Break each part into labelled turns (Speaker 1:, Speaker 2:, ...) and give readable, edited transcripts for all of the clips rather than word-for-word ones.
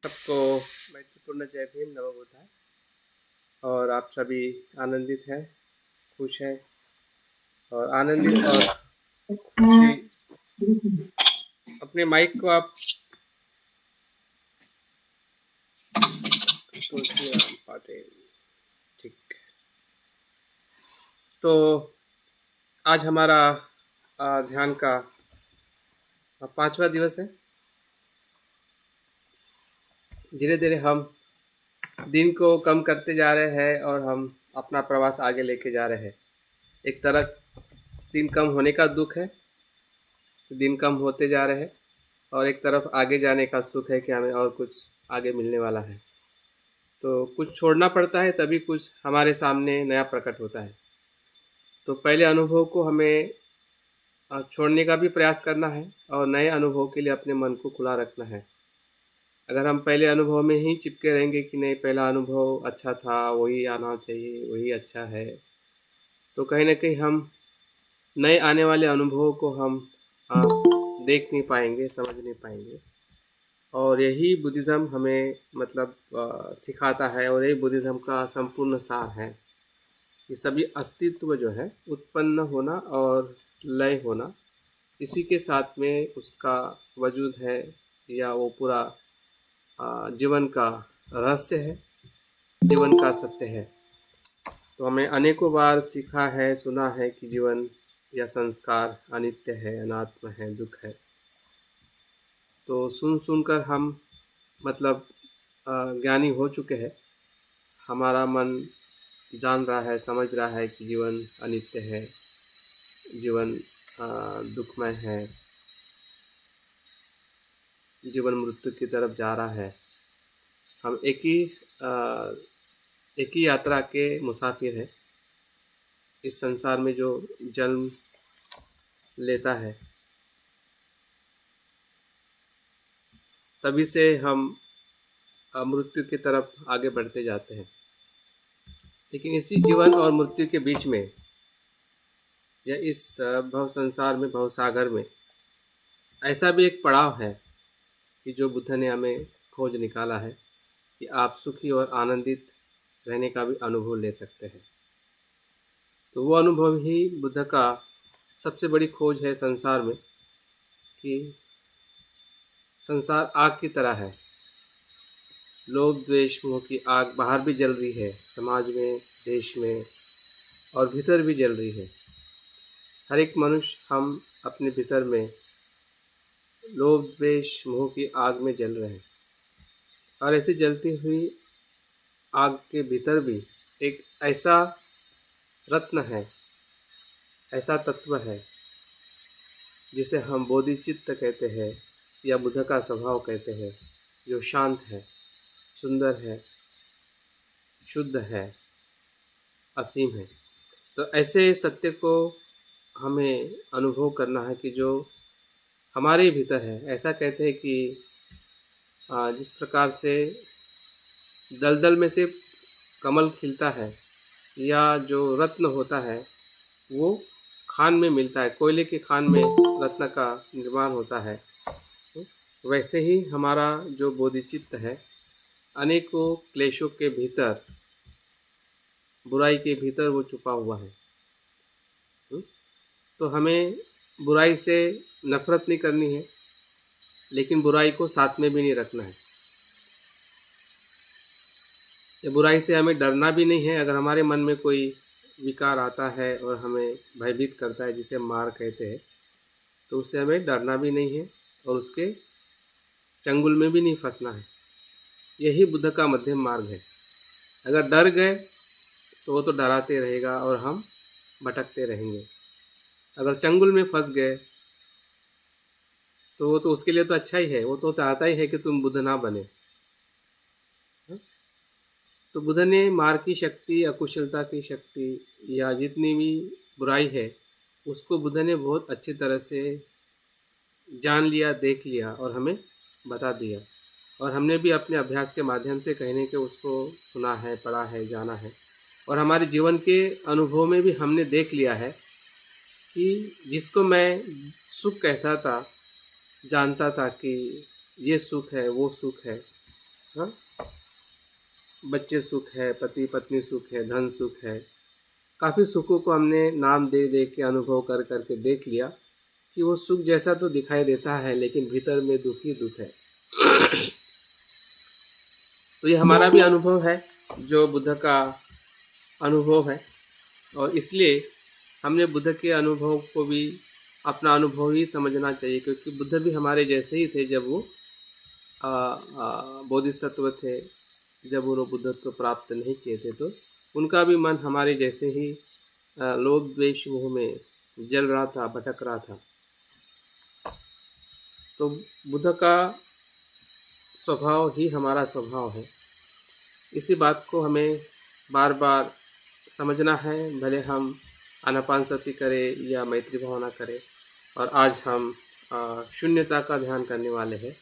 Speaker 1: सबको मैत्रीपूर्ण जय भीम नमो बुद्धाय। और आप सभी आनंदित हैं, खुश हैं और आनंदित और खुशी। अपने माइक को आप तुलसी राम पाटिल, ठीक। तो आज हमारा ध्यान का 5वां दिवस है। धीरे धीरे हम दिन को कम करते जा रहे हैं और हम अपना प्रवास आगे लेके जा रहे हैं। एक तरफ दिन कम होने का दुख है, दिन कम होते जा रहे हैं, और एक तरफ आगे जाने का सुख है कि हमें और कुछ आगे मिलने वाला है। तो कुछ छोड़ना पड़ता है, तभी कुछ हमारे सामने नया प्रकट होता है। तो पहले अनुभव को हमें छोड़ने का भी प्रयास करना है और नए अनुभव के लिए अपने मन को खुला रखना है। अगर हम पहले अनुभव में ही चिपके रहेंगे कि नहीं, पहला अनुभव अच्छा था, वही आना चाहिए, वही अच्छा है, तो कहीं ना कहीं हम नए आने वाले अनुभवों को हम देख नहीं पाएंगे, समझ नहीं पाएंगे। और यही बुद्धिज़्म हमें मतलब सिखाता है, और यही बुद्धिज़्म का संपूर्ण सार है कि सभी अस्तित्व जो है उत्पन्न होना और लय होना, इसी के साथ में उसका वजूद है, या वो पूरा जीवन का रहस्य है, जीवन का सत्य है। तो हमें अनेकों बार सीखा है, सुना है कि जीवन या संस्कार अनित्य है, अनात्म है, दुख है। तो सुन सुनकर हम मतलब ज्ञानी हो चुके हैं। हमारा मन जान रहा है, समझ रहा है कि जीवन अनित्य है, जीवन दुखमय है, जीवन मृत्यु की तरफ जा रहा है। हम एक ही यात्रा के मुसाफिर हैं। इस संसार में जो जन्म लेता है, तभी से हम मृत्यु की तरफ आगे बढ़ते जाते हैं। लेकिन इसी जीवन और मृत्यु के बीच में, या इस भव संसार में, भव सागर में, ऐसा भी एक पड़ाव है कि जो बुद्ध ने हमें खोज निकाला है कि आप सुखी और आनंदित रहने का भी अनुभव ले सकते हैं। तो वो अनुभव ही बुद्ध का सबसे बड़ी खोज है संसार में, कि संसार आग की तरह है। लोभ द्वेष मोह की आग बाहर भी जल रही है, समाज में, देश में, और भीतर भी जल रही है। हर एक मनुष्य हम अपने भीतर में लोभ द्वेष मोह की आग में जल रहे हैं। और ऐसे जलती हुई आग के भीतर भी एक ऐसा रत्न है, ऐसा तत्व है, जिसे हम बोधिचित्त कहते हैं या बुद्ध का स्वभाव कहते हैं, जो शांत है, सुंदर है, शुद्ध है, असीम है। तो ऐसे सत्य को हमें अनुभव करना है कि जो हमारे भीतर है। ऐसा कहते हैं कि जिस प्रकार से दलदल में से कमल खिलता है, या जो रत्न होता है वो खान में मिलता है, कोयले के खान में रत्न का निर्माण होता है, वैसे ही हमारा जो बोधिचित्त है अनेकों क्लेशों के भीतर, बुराई के भीतर वो छुपा हुआ है। तो हमें बुराई से नफरत नहीं करनी है, लेकिन बुराई को साथ में भी नहीं रखना है। ये बुराई से हमें डरना भी नहीं है। अगर हमारे मन में कोई विकार आता है और हमें भयभीत करता है, जिसे मार कहते हैं, तो उससे हमें डरना भी नहीं है और उसके चंगुल में भी नहीं फंसना है। यही बुद्ध का मध्यम मार्ग है। अगर डर गए तो वो तो डराते रहेगा और हम भटकते रहेंगे। अगर चंगुल में फंस गए तो वो तो उसके लिए तो अच्छा ही है, वो तो चाहता ही है कि तुम बुद्ध ना बने। तो बुद्ध ने मार की शक्ति, अकुशलता की शक्ति, या जितनी भी बुराई है, उसको बुद्ध ने बहुत अच्छी तरह से जान लिया, देख लिया और हमें बता दिया। और हमने भी अपने अभ्यास के माध्यम से कहने के उसको सुना है, पढ़ा है, जाना है। और हमारे जीवन के अनुभव में भी हमने देख लिया है कि जिसको मैं सुख कहता था, जानता था कि ये सुख है, वो सुख है, हाँ, बच्चे सुख है, पति पत्नी सुख है, धन सुख है, काफ़ी सुखों को हमने नाम दे दे के अनुभव कर कर के देख लिया कि वो सुख जैसा तो दिखाई देता है लेकिन भीतर में दुख ही दुख है। तो ये हमारा भी अनुभव है, जो बुद्ध का अनुभव है, और इसलिए हमने बुद्ध के अनुभव को भी अपना अनुभव ही समझना चाहिए, क्योंकि बुद्ध भी हमारे जैसे ही थे जब वो बोधिसत्व थे, जब वो बुद्धत्व प्राप्त नहीं किए थे, तो उनका भी मन हमारे जैसे ही लोभ द्वेष मोह में जल रहा था, भटक रहा था। तो बुद्ध का स्वभाव ही हमारा स्वभाव है। इसी बात को हमें बार बार समझना है, भले हम आनापानसति करें या मैत्री भावना करें। और आज हम शून्यता का ध्यान करने वाले हैं,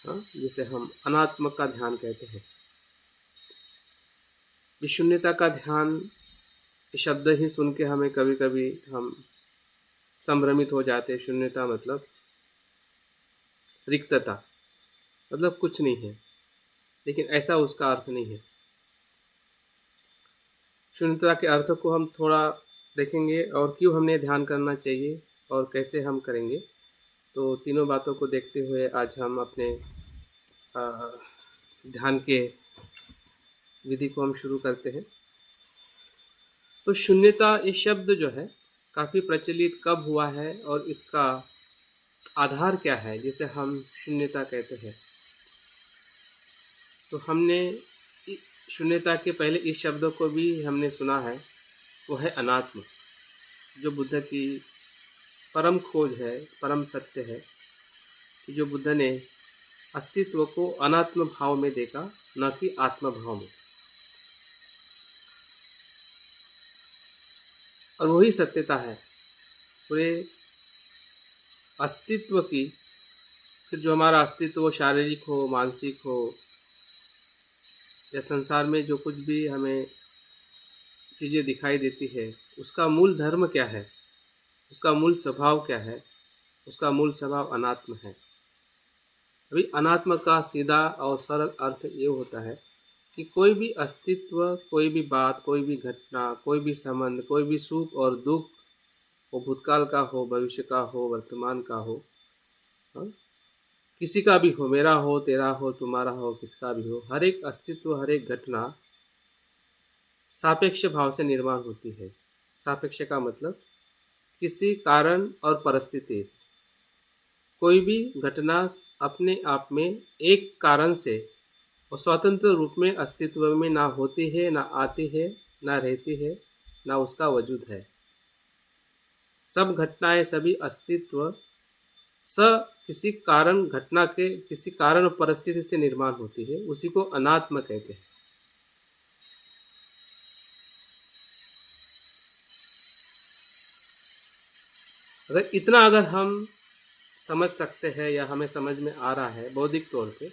Speaker 1: जिसे हम अनात्म का ध्यान कहते हैं। इस शून्यता का ध्यान शब्द ही सुन के हमें कभी कभी हम संभ्रमित हो जाते हैं। शून्यता मतलब रिक्तता, मतलब कुछ नहीं है, लेकिन ऐसा उसका अर्थ नहीं है। शून्यता के अर्थ को हम थोड़ा देखेंगे और क्यों हमने ध्यान करना चाहिए और कैसे हम करेंगे। तो तीनों बातों को देखते हुए आज हम अपने ध्यान के विधि को हम शुरू करते हैं। तो शून्यता ये शब्द जो है काफ़ी प्रचलित कब हुआ है और इसका आधार क्या है, जिसे हम शून्यता कहते हैं। तो हमने शून्यता के पहले इस शब्द को भी हमने सुना है, वो है अनात्म, जो बुद्ध की परम खोज है, परम सत्य है कि जो बुद्ध ने अस्तित्व को अनात्म भाव में देखा, न कि आत्म भाव में। और वही सत्यता है पूरे अस्तित्व की। फिर जो हमारा अस्तित्व शारीरिक हो, मानसिक हो, या संसार में जो कुछ भी हमें चीज़ें दिखाई देती है, उसका मूल धर्म क्या है, उसका मूल स्वभाव क्या है। उसका मूल स्वभाव अनात्म है। अभी अनात्म का सीधा और सरल अर्थ ये होता है कि कोई भी अस्तित्व, कोई भी बात, कोई भी घटना, कोई भी संबंध, कोई भी सुख और दुख, वो भूतकाल का हो, भविष्य का हो, वर्तमान का हो, हाँ? किसी का भी हो, मेरा हो, तेरा हो, तुम्हारा हो, किसका भी हो, हर एक अस्तित्व, हर एक घटना सापेक्ष भाव से निर्माण होती है। सापेक्ष का मतलब किसी कारण और परिस्थिति। कोई भी घटना अपने आप में एक कारण से और स्वतंत्र रूप में अस्तित्व में ना होती है, ना आती है, ना रहती है, ना उसका वजूद है। सब घटनाएं, सभी अस्तित्व किसी कारण, घटना के किसी कारण और परिस्थिति से निर्माण होती है। उसी को अनात्म कहते हैं। अगर हम समझ सकते हैं या हमें समझ में आ रहा है बौद्धिक तौर पे,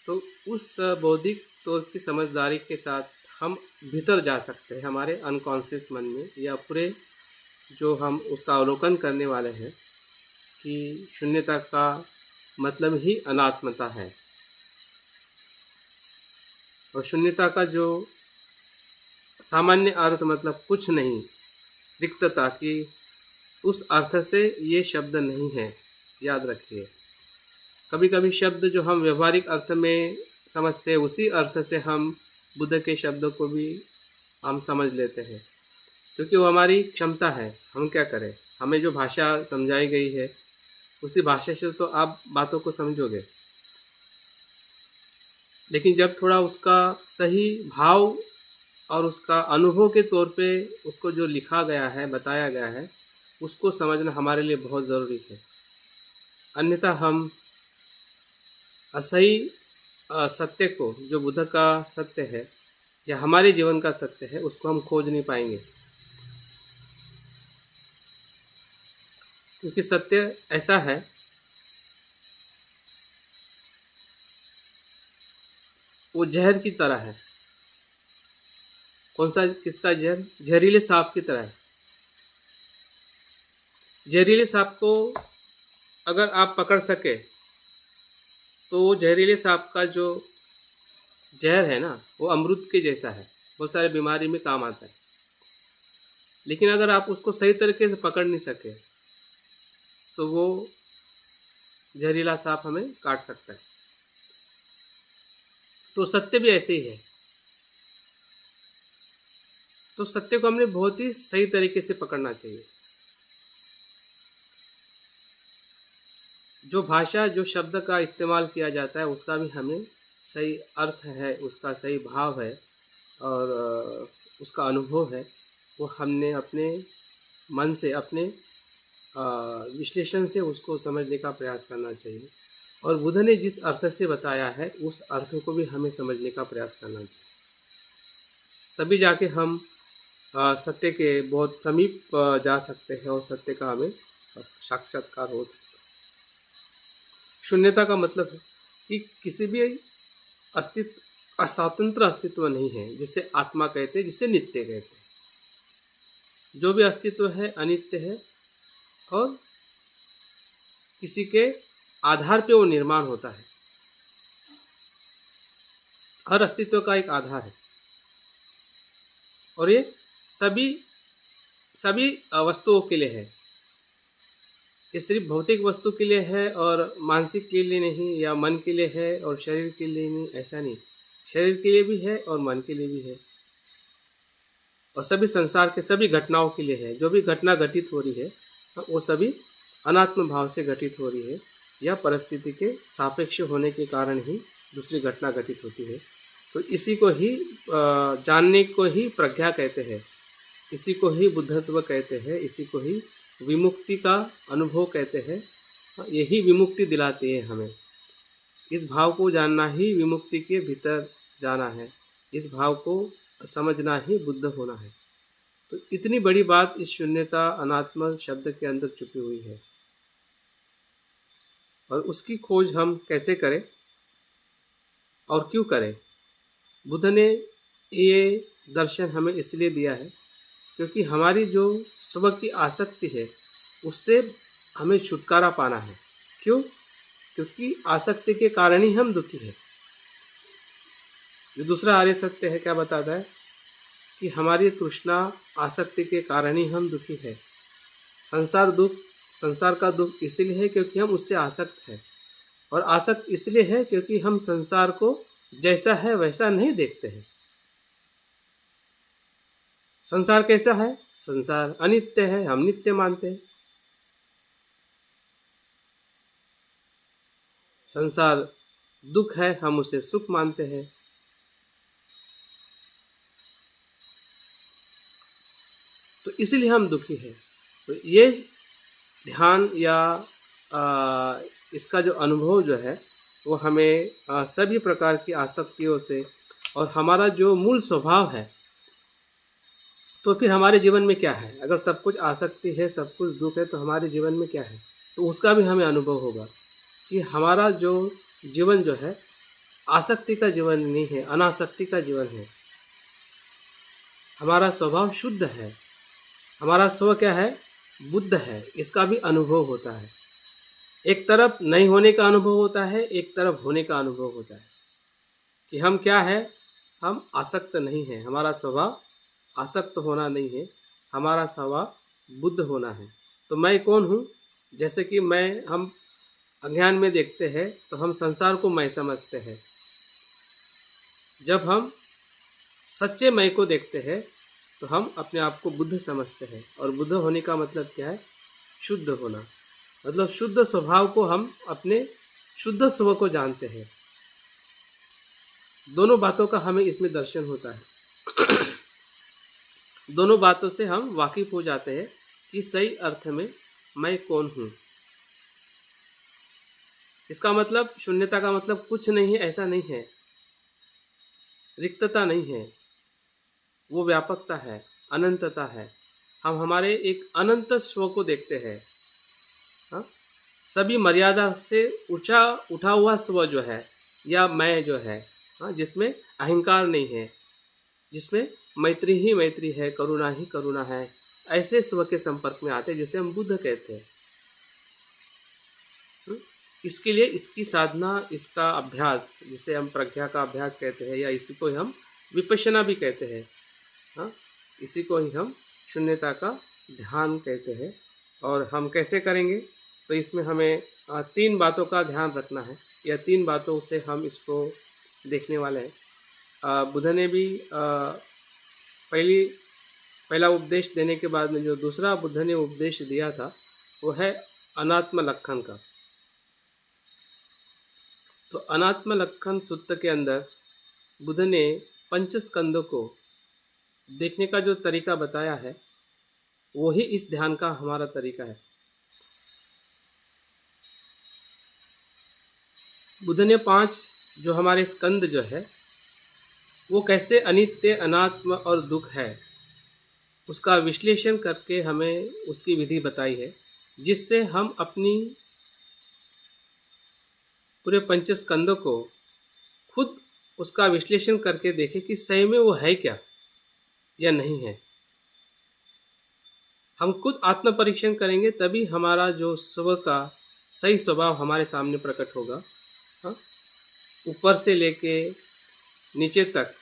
Speaker 1: तो उस बौद्धिक तौर की समझदारी के साथ हम भीतर जा सकते हैं, हमारे अनकॉन्शियस मन में, या पूरे जो हम उसका अवलोकन करने वाले हैं कि शून्यता का मतलब ही अनात्मता है। और शून्यता का जो सामान्य अर्थ मतलब कुछ नहीं, रिक्तता की, उस अर्थ से ये शब्द नहीं है, याद रखिए। कभी कभी शब्द जो हम व्यवहारिक अर्थ में समझते हैं, उसी अर्थ से हम बुद्ध के शब्द को भी हम समझ लेते हैं, क्योंकि वो हमारी क्षमता है। हम क्या करें, हमें जो भाषा समझाई गई है उसी भाषा से तो आप बातों को समझोगे, लेकिन जब थोड़ा उसका सही भाव और उसका अनुभव के तौर पे उसको जो लिखा गया है, बताया गया है, उसको समझना हमारे लिए बहुत ज़रूरी है। अन्यथा हम असही सत्य को, जो बुद्ध का सत्य है या हमारे जीवन का सत्य है, उसको हम खोज नहीं पाएंगे। क्योंकि सत्य ऐसा है, वो जहर की तरह है। कौन सा, किसका जहर? जहरीले सांप की तरह है। जहरीले सांप को अगर आप पकड़ सके तो वो जहरीले सांप का जो जहर है ना, वो अमृत के जैसा है, बहुत सारे बीमारी में काम आता है। लेकिन अगर आप उसको सही तरीके से पकड़ नहीं सके तो वो जहरीला सांप हमें काट सकता है। तो सत्य भी ऐसे ही है। तो सत्य को हमने बहुत ही सही तरीके से पकड़ना चाहिए। जो भाषा, जो शब्द का इस्तेमाल किया जाता है उसका भी हमें सही अर्थ है, उसका सही भाव है और उसका अनुभव है, वो हमने अपने मन से, अपने विश्लेषण से उसको समझने का प्रयास करना चाहिए। और बुद्ध ने जिस अर्थ से बताया है उस अर्थ को भी हमें समझने का प्रयास करना चाहिए, तभी जाके हम सत्य के बहुत समीप जा सकते हैं और सत्य का हमें साक्षात्कार हो सकता है। शून्यता का मतलब है कि किसी भी अस्तित्व, स्वतंत्र अस्तित्व नहीं है, जिसे आत्मा कहते हैं, जिसे नित्य कहते हैं। जो भी अस्तित्व है अनित्य है और किसी के आधार पे वो निर्माण होता है। हर अस्तित्व का एक आधार है और ये सभी सभी वस्तुओं के लिए है। ये सिर्फ भौतिक वस्तु के लिए है और मानसिक के लिए नहीं, या मन के लिए है और शरीर के लिए नहीं, ऐसा नहीं। शरीर के लिए भी है और मन के लिए भी है और सभी संसार के सभी घटनाओं के लिए है। जो भी घटना घटित हो रही है वो सभी अनात्म भाव से घटित हो रही है या परिस्थिति के सापेक्ष होने के कारण ही दूसरी घटना घटित होती है। तो इसी को ही जानने को ही प्रज्ञा कहते हैं, इसी को ही बुद्धत्व कहते हैं, इसी को ही विमुक्ति का अनुभव कहते हैं। यही विमुक्ति दिलाती है हमें। इस भाव को जानना ही विमुक्ति के भीतर जाना है, इस भाव को समझना ही बुद्ध होना है। तो इतनी बड़ी बात इस शून्यता अनात्म शब्द के अंदर छुपी हुई है और उसकी खोज हम कैसे करें और क्यों करें। बुद्ध ने ये दर्शन हमें इसलिए दिया है क्योंकि हमारी जो स्व की आसक्ति है उससे हमें छुटकारा पाना है। क्यों? क्योंकि आसक्ति के कारण ही हम दुखी हैं। जो दूसरा आर्य सत्य है क्या बताता है कि हमारी तृष्णा आसक्ति के कारण ही हम दुखी है। संसार का दुख इसलिए है क्योंकि हम उससे आसक्त हैं, और आसक्त इसलिए है क्योंकि हम संसार को जैसा है वैसा नहीं देखते हैं। संसार कैसा है? संसार अनित्य है, हम नित्य मानते हैं। संसार दुख है, हम उसे सुख मानते हैं। तो इसलिए हम दुखी हैं। तो ये ध्यान या इसका जो अनुभव जो है वो हमें सभी प्रकार की आसक्तियों से, और हमारा जो मूल स्वभाव है, तो फिर हमारे जीवन में क्या है। अगर सब कुछ आसक्ति है, सब कुछ दुख है, तो हमारे जीवन में क्या है, तो उसका भी हमें अनुभव होगा कि हमारा जो जीवन जो है आसक्ति का जीवन नहीं है, अनासक्ति का जीवन है। हमारा स्वभाव शुद्ध है, हमारा स्व क्या है? बुद्ध है। इसका भी अनुभव होता है। एक तरफ नहीं होने का अनुभव होता है, एक तरफ होने का अनुभव होता है कि हम क्या है, हम आसक्त नहीं हैं। हमारा स्वभाव आसक्त होना नहीं है, हमारा स्वभाव बुद्ध होना है। तो मैं कौन हूँ? जैसे कि हम अज्ञान में देखते हैं तो हम संसार को मैं समझते हैं। जब हम सच्चे मैं को देखते हैं तो हम अपने आप को बुद्ध समझते हैं। और बुद्ध होने का मतलब क्या है? शुद्ध होना। मतलब शुद्ध स्वभाव को हम अपने शुद्ध स्व को जानते हैं। दोनों बातों का हमें इसमें दर्शन होता है। दोनों बातों से हम वाकिफ हो जाते हैं कि सही अर्थ में मैं कौन हूँ। इसका मतलब शून्यता का मतलब कुछ नहीं है, ऐसा नहीं है। रिक्तता नहीं है, वो व्यापकता है, अनंतता है। हम हमारे एक अनंत स्व को देखते हैं। हाँ, सभी मर्यादा से उठा हुआ स्व जो है या मैं जो है, हाँ, जिसमें अहंकार नहीं है, जिसमें मैत्री ही मैत्री है, करुणा ही करुणा है, ऐसे स्व के संपर्क में आते हैं जिसे हम बुद्ध कहते हैं। इसके लिए इसकी साधना, इसका अभ्यास, जिसे हम प्रज्ञा का अभ्यास कहते हैं या इसी को ही हम विपश्यना भी कहते हैं, हाँ, इसी को ही हम शून्यता का ध्यान कहते हैं। और हम कैसे करेंगे? तो इसमें हमें 3 बातों का ध्यान रखना है, या 3 बातों से हम इसको देखने वाले हैं। बुद्ध ने भी पहला उपदेश देने के बाद में जो दूसरा बुद्ध ने उपदेश दिया था वो है अनात्म लक्षण का। तो अनात्म लक्षण सूत्र के अंदर बुद्ध ने पंच स्कंदों को देखने का जो तरीका बताया है वही इस ध्यान का हमारा तरीका है। बुद्ध ने 5 जो हमारे स्कंद जो है वो कैसे अनित्य, अनात्म और दुख है उसका विश्लेषण करके हमें उसकी विधि बताई है, जिससे हम अपनी पूरे पंच स्कंदों को खुद उसका विश्लेषण करके देखें कि सही में वो है क्या या नहीं है। हम खुद आत्म परीक्षण करेंगे तभी हमारा जो स्व का सही स्वभाव हमारे सामने प्रकट होगा। हाँ, ऊपर से लेके नीचे तक,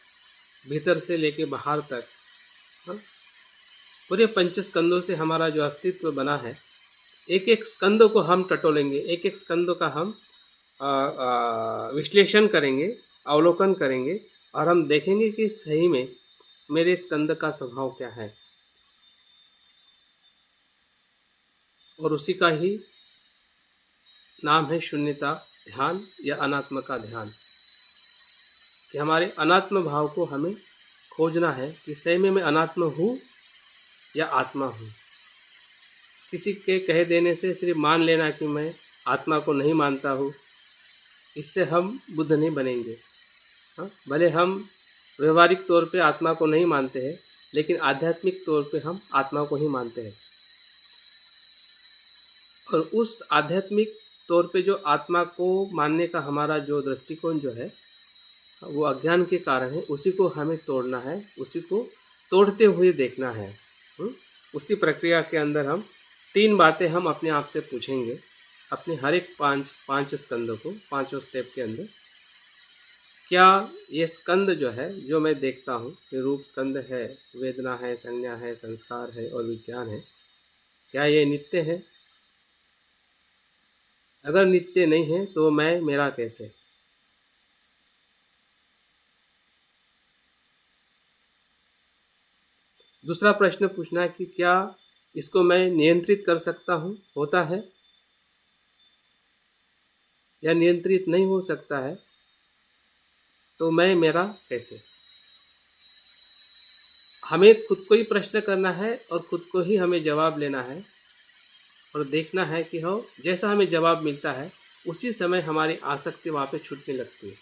Speaker 1: भीतर से लेके बाहर तक, हाँ, पूरे पंच स्कंदों से हमारा जो अस्तित्व बना है, एक एक स्कंदों को हम टटोलेंगे, एक एक स्कंदों का हम विश्लेषण करेंगे, अवलोकन करेंगे और हम देखेंगे कि सही में मेरे स्कंद का स्वभाव क्या है। और उसी का ही नाम है शून्यता ध्यान या अनात्म का ध्यान, कि हमारे अनात्म भाव को हमें खोजना है कि सही में मैं अनात्म हूँ या आत्मा हूँ। किसी के कह देने से सिर्फ मान लेना कि मैं आत्मा को नहीं मानता हूँ, इससे हम बुद्ध नहीं बनेंगे। हाँ, भले हम व्यवहारिक तौर पे आत्मा को नहीं मानते हैं, लेकिन आध्यात्मिक तौर पे हम आत्मा को ही मानते हैं। और उस आध्यात्मिक तौर पे जो आत्मा को मानने का हमारा जो दृष्टिकोण जो है वो अज्ञान के कारण है, उसी को हमें तोड़ना है, उसी को तोड़ते हुए देखना है। उसी प्रक्रिया के अंदर हम 3 बातें हम अपने आप से पूछेंगे, अपने हर एक 5 स्कंदों को, 5 स्टेप के अंदर। क्या ये स्कंद जो है, जो मैं देखता हूँ, ये रूप स्कंद है, वेदना है, संज्ञा है, संस्कार है और विज्ञान है, क्या ये नित्य है? अगर नित्य नहीं है तो मैं मेरा कैसे? दूसरा प्रश्न पूछना है कि क्या इसको मैं नियंत्रित कर सकता हूँ, होता है, या नियंत्रित नहीं हो सकता है, तो मैं मेरा कैसे? हमें खुद को ही प्रश्न करना है और खुद को ही हमें जवाब लेना है और देखना है कि हो जैसा हमें जवाब मिलता है उसी समय हमारी आसक्ति वहाँ पे छूटने लगती है।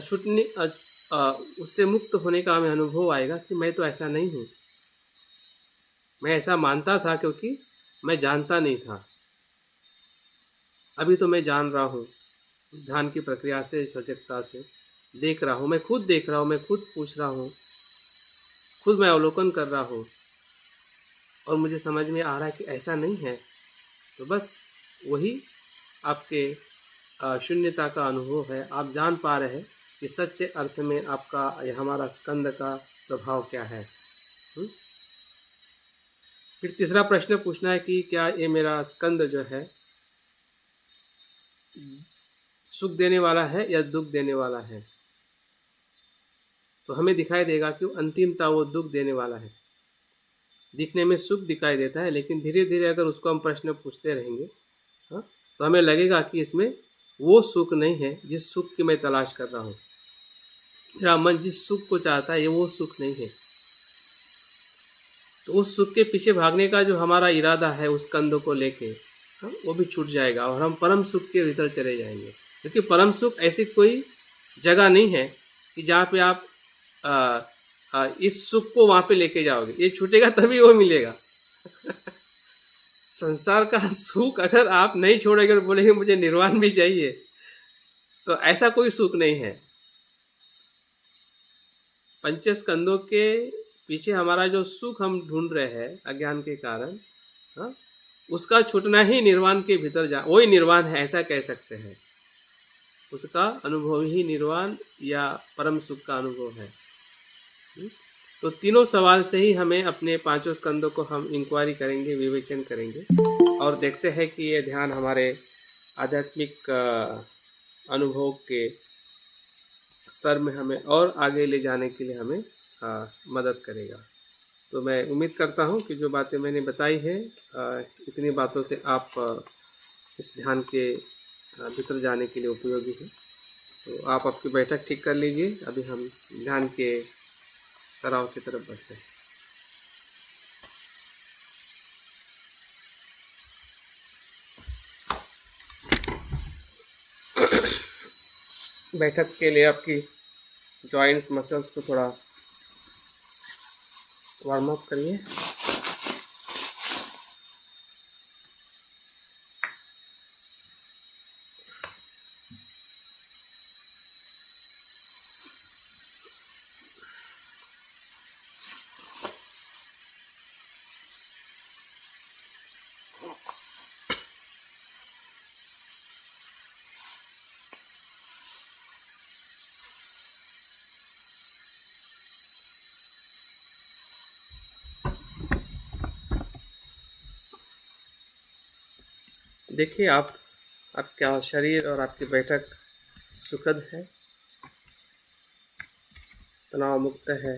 Speaker 1: छूटने उससे मुक्त होने का हमें अनुभव आएगा कि मैं तो ऐसा नहीं हूँ, मैं ऐसा मानता था क्योंकि मैं जानता नहीं था, अभी तो मैं जान रहा हूँ। ध्यान की प्रक्रिया से, सजगता से देख रहा हूँ, मैं खुद देख रहा हूँ, मैं खुद पूछ रहा हूँ, खुद मैं अवलोकन कर रहा हूँ और मुझे समझ में आ रहा है कि ऐसा नहीं है। तो बस वही आपके शून्यता का अनुभव है। आप जान पा रहे हैं कि सच्चे अर्थ में आपका हमारा स्कंद का स्वभाव क्या है। फिर तीसरा प्रश्न पूछना है कि क्या ये मेरा स्कंद जो है सुख देने वाला है या दुख देने वाला है? तो हमें दिखाई देगा कि अंतिमता वो दुख देने वाला है। दिखने में सुख दिखाई देता है, लेकिन धीरे धीरे अगर उसको हम प्रश्न पूछते रहेंगे, हाँ, तो हमें लगेगा कि इसमें वो सुख नहीं है जिस सुख की मैं तलाश कर रहा हूँ। मेरा मन जिस सुख को चाहता है ये वो सुख नहीं है। तो उस सुख के पीछे भागने का जो हमारा इरादा है उस कंधों को लेके, हाँ, वो भी छूट जाएगा और हम परम सुख के भीतर चले जाएंगे। क्योंकि परम सुख ऐसी कोई जगह नहीं है कि जहाँ पे आप इस सुख को वहाँ पे लेके जाओगे, ये छूटेगा तभी वो मिलेगा। संसार का सुख अगर आप नहीं छोड़ेंगे और बोलेंगे मुझे निर्वाण भी चाहिए, तो ऐसा कोई सुख नहीं है। पंचस्कंदों के पीछे हमारा जो सुख हम ढूंढ रहे हैं अज्ञान के कारण, हाँ, उसका छूटना ही निर्वाण के भीतर जा वही निर्वाण है, ऐसा कह सकते हैं। उसका अनुभव ही निर्वाण या परम सुख का अनुभव है। तो तीनों सवाल से ही हमें अपने पांचों स्कंदों को हम इंक्वायरी करेंगे, विवेचन करेंगे और देखते हैं कि ये ध्यान हमारे आध्यात्मिक अनुभव के स्तर में हमें और आगे ले जाने के लिए हमें मदद करेगा। तो मैं उम्मीद करता हूँ कि जो बातें मैंने बताई है, इतनी बातों से आप इस ध्यान के भीतर जाने के लिए उपयोगी है। तो आप आपकी बैठक ठीक कर लीजिए। अभी हम ध्यान के सराव की तरफ बढ़ते हैं। बैठक के लिए आपकी जॉइंट्स मसल्स को थोड़ा वार्म अप करिए। देखिए आपका शरीर और आपकी बैठक सुखद है, तनाव मुक्त है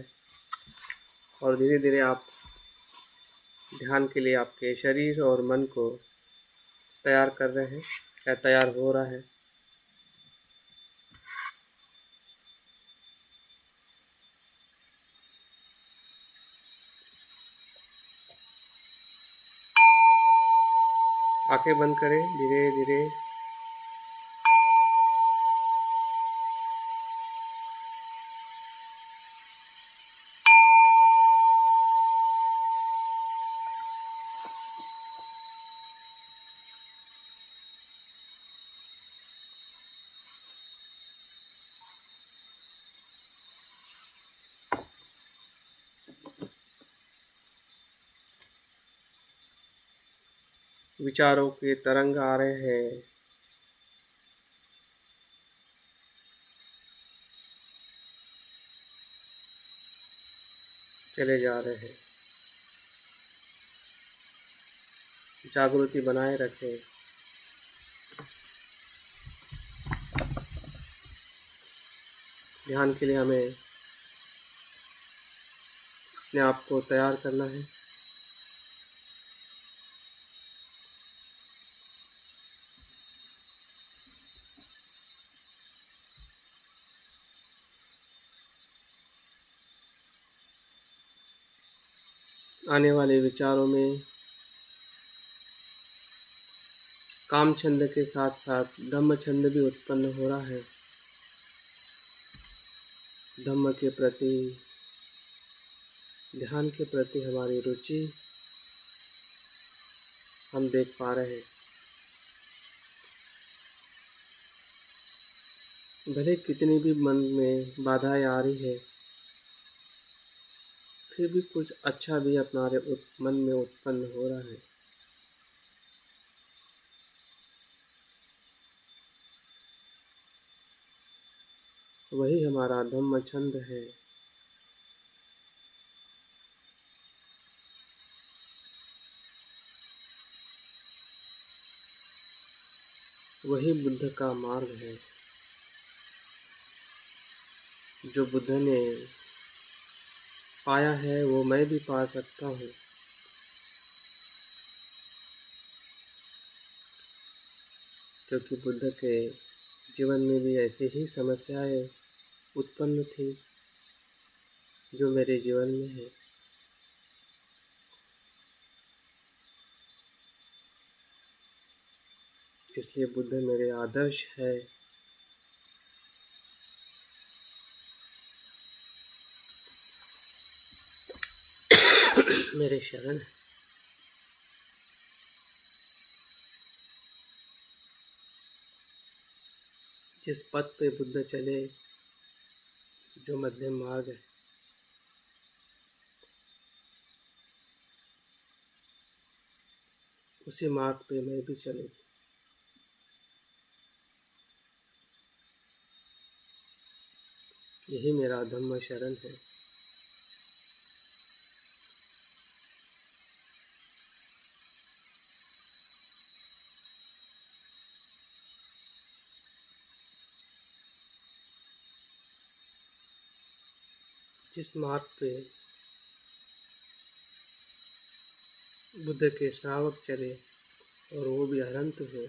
Speaker 1: और धीरे धीरे आप ध्यान के लिए आपके शरीर और मन को तैयार कर रहे हैं या तैयार हो रहा है। आंखें बंद करें धीरे धीरे। विचारों के तरंग आ रहे हैं, चले जा रहे हैं। जागृति बनाए रखें। ध्यान के लिए हमें अपने आप को तैयार करना है। आने वाले विचारों में काम छंद के साथ साथ धम्म छंद भी उत्पन्न हो रहा है। धम्म के प्रति, ध्यान के प्रति हमारी रुचि हम देख पा रहे हैं। भले कितनी भी मन में बाधाएं आ रही है, फिर भी कुछ अच्छा भी हमारे मन में उत्पन्न हो रहा है। वही हमारा धम्म छंद है। वही बुद्ध का मार्ग है जो बुद्ध ने पाया है, वो मैं भी पा सकता हूँ। क्योंकि बुद्ध के जीवन में भी ऐसी ही समस्याएं उत्पन्न थी जो मेरे जीवन में है। इसलिए बुद्ध मेरे आदर्श है। मेरे शरण है। जिस पथ पे बुद्ध चले, जो मध्यम मार्ग है, उसी मार्ग पे मैं भी चलूं। यही मेरा धम्म शरण है। जिस मार्ग पे बुद्ध के श्रावक चले और वो भी अनंत हो,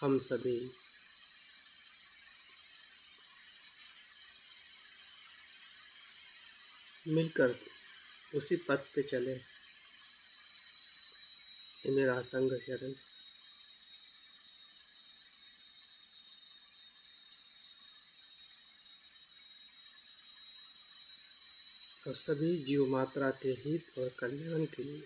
Speaker 1: हम सभी मिलकर उसी पथ पे चले। ये मेरा संग शरण। और सभी जीव मात्रा के हित और कल्याण के लिए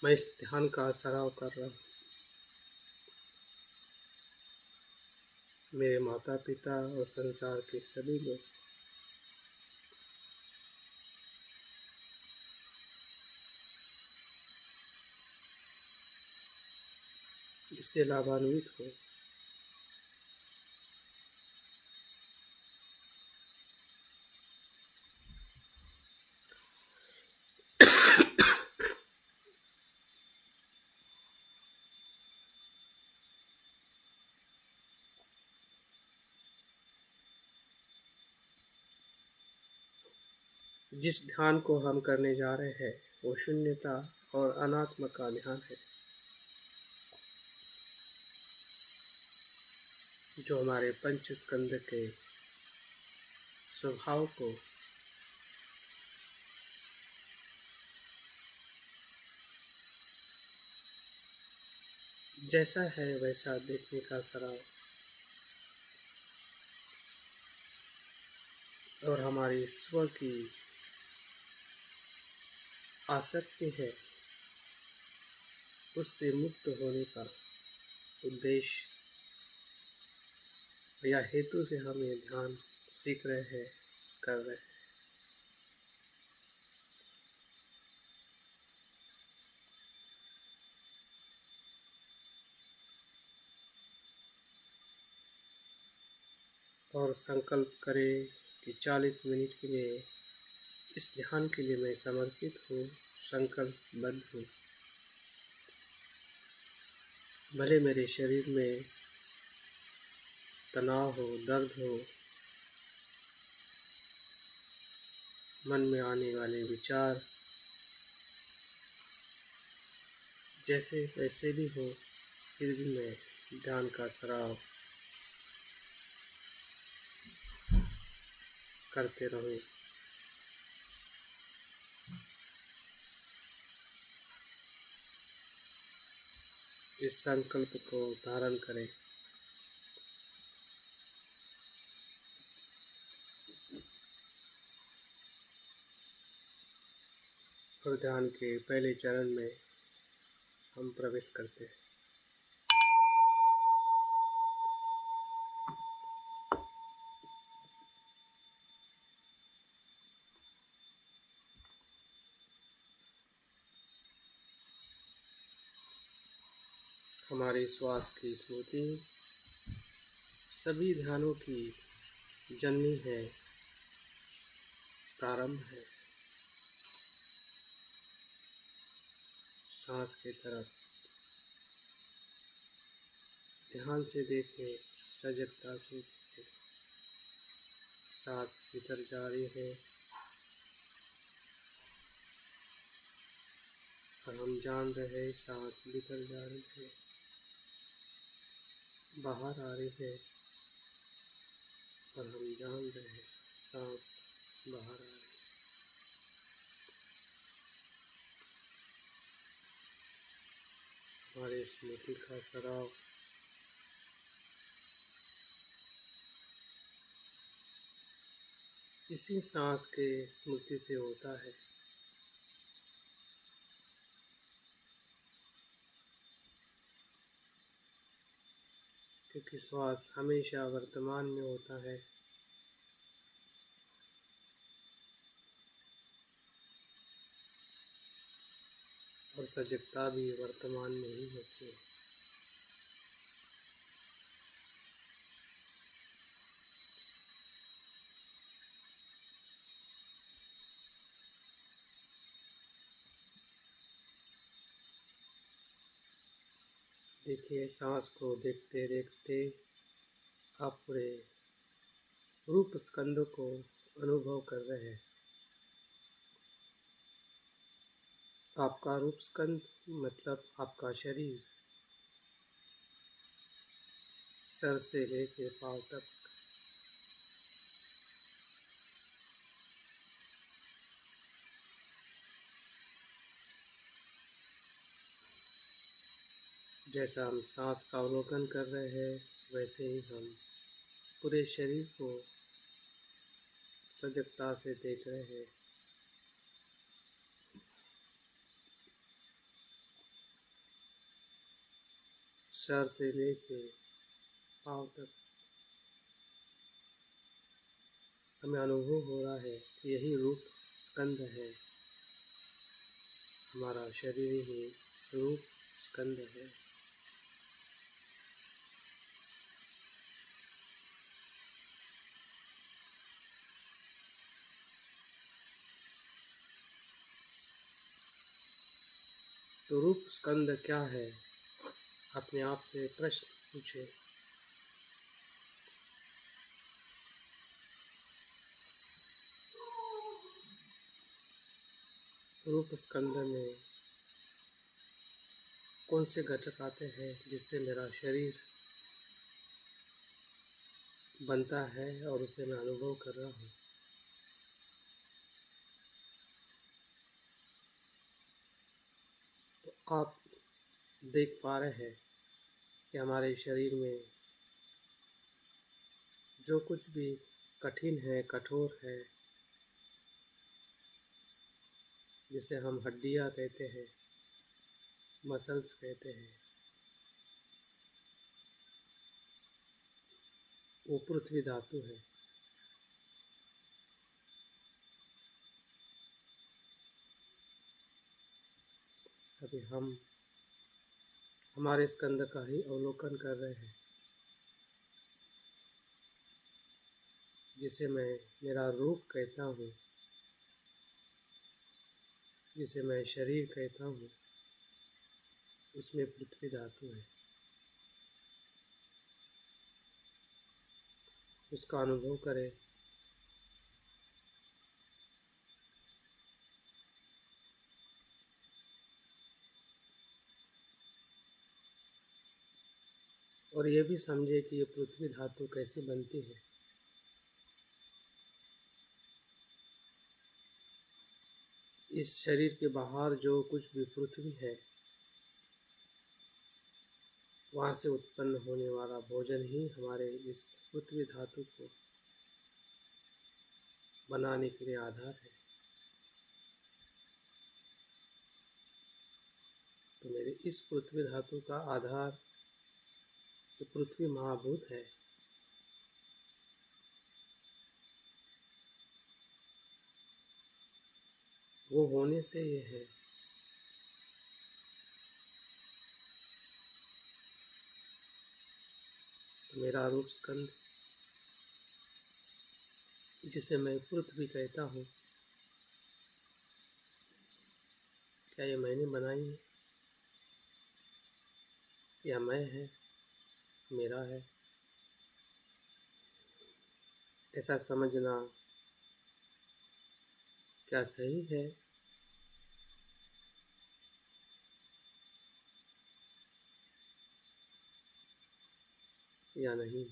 Speaker 1: मैं इस ध्यान का सराव कर रहा हूँ। मेरे माता पिता और संसार के सभी लोग इससे लाभान्वित हो। जिस ध्यान को हम करने जा रहे हैं वो शून्यता और अनात्म का ध्यान है, जो हमारे पंच स्कंद के स्वभाव को जैसा है वैसा देखने का सराव और हमारी स्व की आसक्ति है उससे मुक्त होने का उद्देश्य या हेतु से हम ये ध्यान सीख रहे हैं, कर रहे हैं। और संकल्प करें कि 40 मिनट के लिए इस ध्यान के लिए मैं समर्पित हूँ, संकल्पबद्ध हूँ। भले मेरे शरीर में तनाव हो, दर्द हो, मन में आने वाले विचार जैसे वैसे भी हो, फिर भी मैं ध्यान का सराव करते रहूं। इस संकल्प को धारण करें। और ध्यान के पहले चरण में हम प्रवेश करते हैं। हमारे श्वास की स्मृति सभी ध्यानों की जननी है, प्रारंभ है। सांस की तरफ ध्यान से देखें, सजगता से देखें। सांस भीतर जा रही है और हम जान रहे हैं सांस भीतर जा रही है, बाहर आ रही है और हम जान रहे हैं सांस बाहर आ रही है। हमारे स्मृति का सराव इसी सांस के स्मृति से होता है। क्योंकि श्वास हमेशा वर्तमान में होता है। और सजगता भी वर्तमान में ही होती है। देखिए, सांस को देखते देखते आप पूरे रूप स्कंद को अनुभव कर रहे हैं। आपका रूप स्कंद मतलब आपका शरीर, सर से लेके पांव तक। जैसा हम सांस का अवलोकन कर रहे हैं, वैसे ही हम पूरे शरीर को सजगता से देख रहे हैं। सर से लेके पांव तक हमें अनुभव हो रहा है कि यही रूप स्कंद है। हमारा शरीर ही रूप स्कंद है। तो रूप स्कंद क्या है? अपने आप से प्रश्न पूछे। रूप स्कंद में कौन से घटक आते हैं जिससे मेरा शरीर बनता है और उसे मैं अनुभव कर रहा हूँ। तो आप देख पा रहे हैं कि हमारे शरीर में जो कुछ भी कठिन है, कठोर है, जिसे हम हड्डियाँ कहते हैं, मसल्स कहते हैं, वो पृथ्वी धातु है। अभी हम हमारे स्कंद का ही अवलोकन कर रहे हैं, जिसे मैं मेरा रूप कहता हूँ, जिसे मैं शरीर कहता हूँ, उसमें पृथ्वी धातु है। उसका अनुभव करें। और ये भी समझे कि ये पृथ्वी धातु कैसे बनती है। इस शरीर के बाहर जो कुछ भी पृथ्वी है, वहाँ से उत्पन्न होने वाला भोजन ही हमारे इस पृथ्वी धातु को बनाने के लिए आधार है। तो मेरे इस पृथ्वी धातु का आधार ये पृथ्वी महाभूत है। वो होने से ये है। तो मेरा रूप स्कंद, जिसे मैं पृथ्वी कहता हूँ, क्या ये मैंने बनाई है या मैं है, मेरा है? ऐसा समझना क्या सही है या नहीं?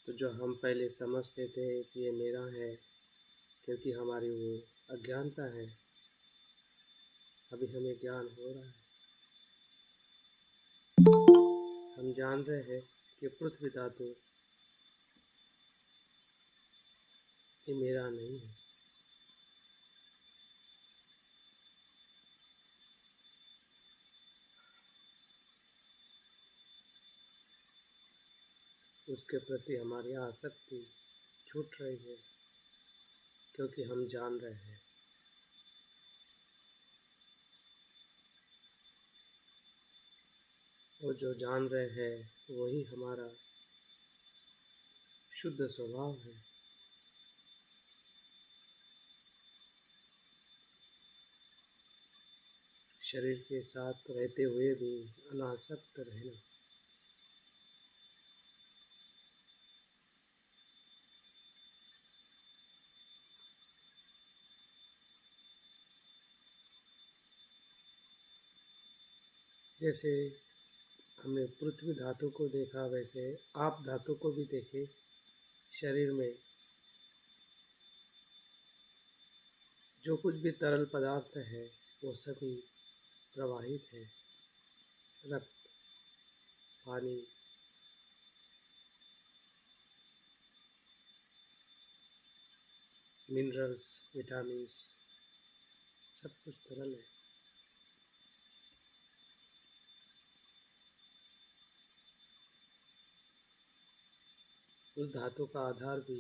Speaker 1: तो जो हम पहले समझते थे कि ये मेरा है, क्योंकि हमारी वो अज्ञानता है, अभी हमें ज्ञान हो रहा है। हम जान रहे हैं कि पृथ्वी धातु ये मेरा नहीं है। उसके प्रति हमारी आसक्ति छूट रही है, क्योंकि हम जान रहे हैं और जो जान रहे हैं वही हमारा शुद्ध स्वभाव है। शरीर के साथ रहते हुए भी अनासक्त रहना। जैसे हमने पृथ्वी धातु को देखा, वैसे आप धातु को भी देखें। शरीर में जो कुछ भी तरल पदार्थ है वो सभी प्रवाहित है। रक्त, पानी, मिनरल्स, विटामिन्स, सब कुछ तरल है। उस धातु का आधार भी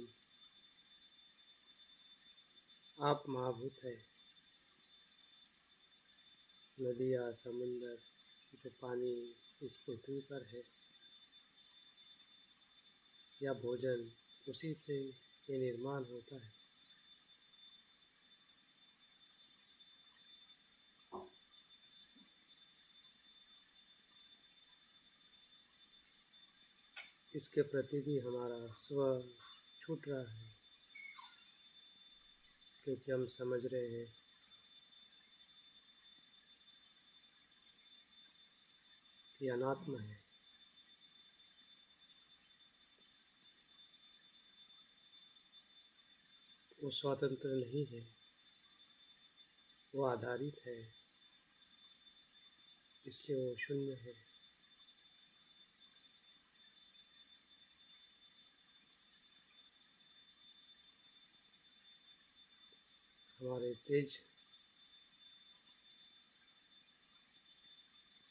Speaker 1: आप महाभूत है। नदियाँ, समुंदर, जो पानी इस पृथ्वी पर है, या भोजन, उसी से ये निर्माण होता है। इसके प्रति भी हमारा स्व छूट रहा है, क्योंकि हम समझ रहे हैं कि अनात्मा है। वो स्वतंत्र नहीं है, वो आधारित है, इसलिए वो शून्य है। हमारे तेज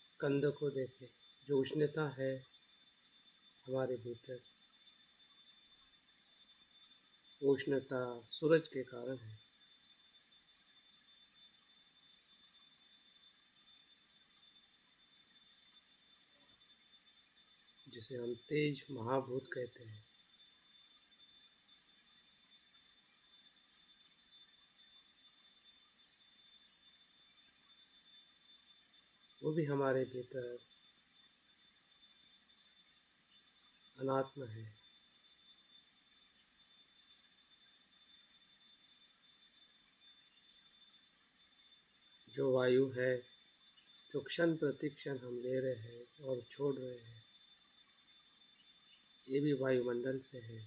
Speaker 1: स्कंद को देखें, जो उष्णता है हमारे भीतर, वो उष्णता सूरज के कारण है। जिसे हम तेज महाभूत कहते हैं। वो भी हमारे भीतर अनात्मा है। जो वायु है, जो क्षण प्रति क्षण हम ले रहे हैं और छोड़ रहे हैं, ये भी वायुमंडल से है,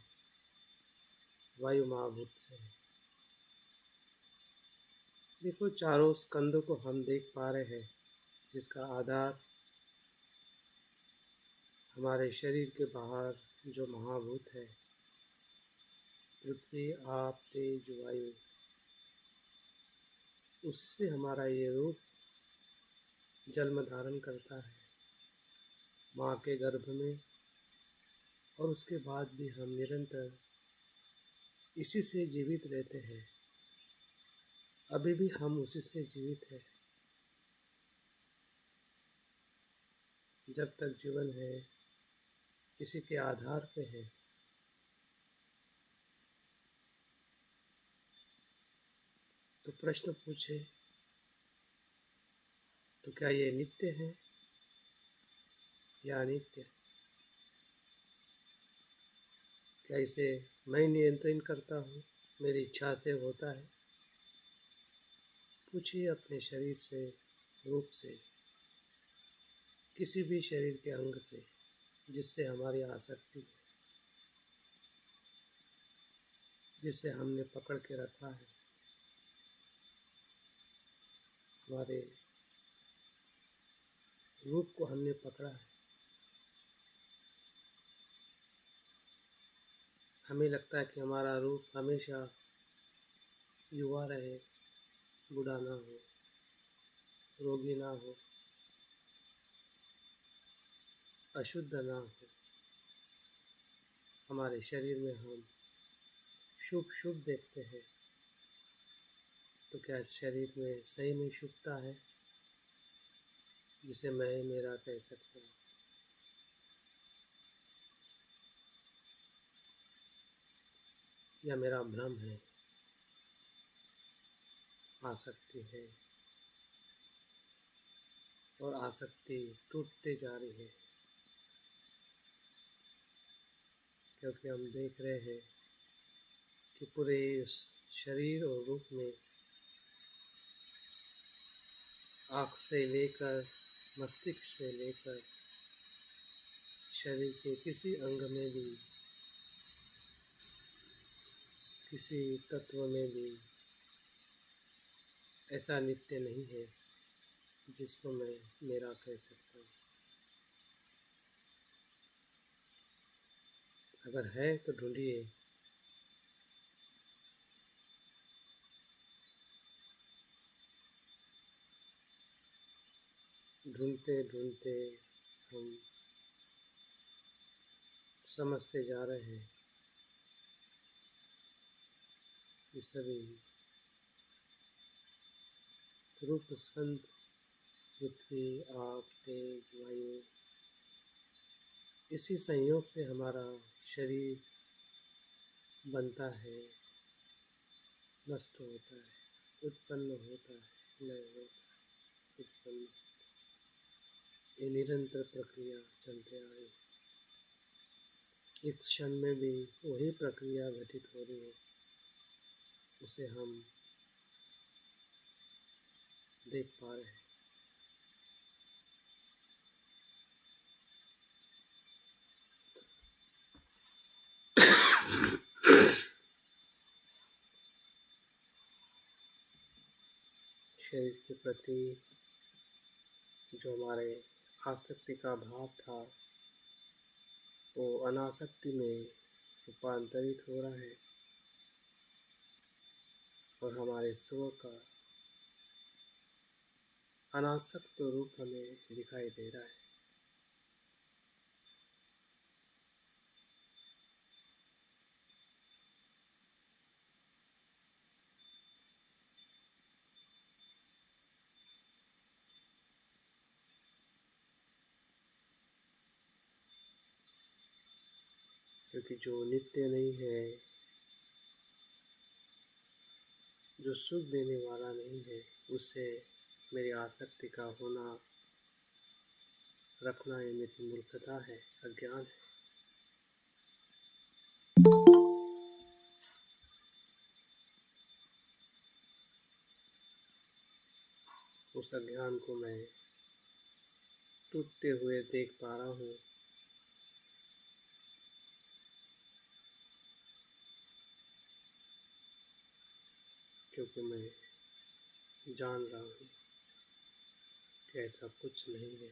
Speaker 1: वायु महाभूत से है। देखो, चारों स्कंदों को हम देख पा रहे हैं, जिसका आधार हमारे शरीर के बाहर जो महाभूत है, पृथ्वी, आप, तेज, वायु, उससे हमारा ये रूप जन्म धारण करता है माँ के गर्भ में, और उसके बाद भी हम निरंतर इसी से जीवित रहते हैं। अभी भी हम उसी से जीवित हैं। जब तक जीवन है, इसी के आधार पे है। तो प्रश्न पूछे, तो क्या ये नित्य है या अनित्य? क्या इसे मैं नियंत्रण करता हूँ, मेरी इच्छा से होता है? पूछिए अपने शरीर से, रूप से, किसी भी शरीर के अंग से जिससे हमारी आसक्ति है, जिसे हमने पकड़ के रखा है। हमारे रूप को हमने पकड़ा है। हमें लगता है कि हमारा रूप हमेशा युवा रहे, बूढ़ा ना हो, रोगी ना हो, अशुद्ध ना हो। हमारे शरीर में हम शुभ शुभ देखते हैं, तो क्या शरीर में सही में शुभता है जिसे मैं मेरा कह सकता हूँ? या मेरा भ्रम है, आसक्ति है, और आसक्ति टूटते जा रही है, क्योंकि हम देख रहे हैं कि पूरे इस शरीर और रूप में आँख से लेकर मस्तिष्क से लेकर शरीर के किसी अंग में भी, किसी तत्व में भी ऐसा नित्य नहीं है जिसको मैं मेरा कह सकता हूँ। अगर है तो ढूंढिए। ढूंढते ढूंढते हम समझते जा रहे हैं कि सभी रूप स्कंद, पृथ्वी, आप, तेज, वायु, इसी संयोग से हमारा शरीर बनता है, नष्ट होता है, उत्पन्न होता है, लय होता है, उत्पन्न। ये निरंतर प्रक्रिया चलते आ रही है। इस क्षण में भी वही प्रक्रिया घटित हो रही है, उसे हम देख पा रहे हैं। शरीर के प्रति जो हमारे आसक्ति का भाव था, वो अनासक्ति में रूपांतरित हो रहा है, और हमारे स्व का अनासक्त रूप हमें दिखाई दे रहा है। क्योंकि जो नित्य नहीं है, जो सुख देने वाला नहीं है, उससे मेरी आसक्ति का होना रखना, ये मेरी मूर्खता है, अज्ञान है। उस अज्ञान को मैं टूटते हुए देख पा रहा हूँ, क्योंकि मैं जान रहा हूँ कि ऐसा कुछ नहीं है।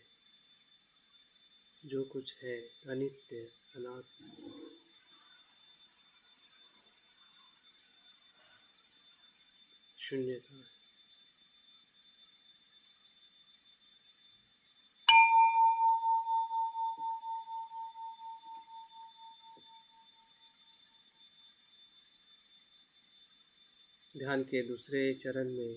Speaker 1: जो कुछ है अनित्य, अनात्म, शून्यता है। ध्यान के दूसरे चरण में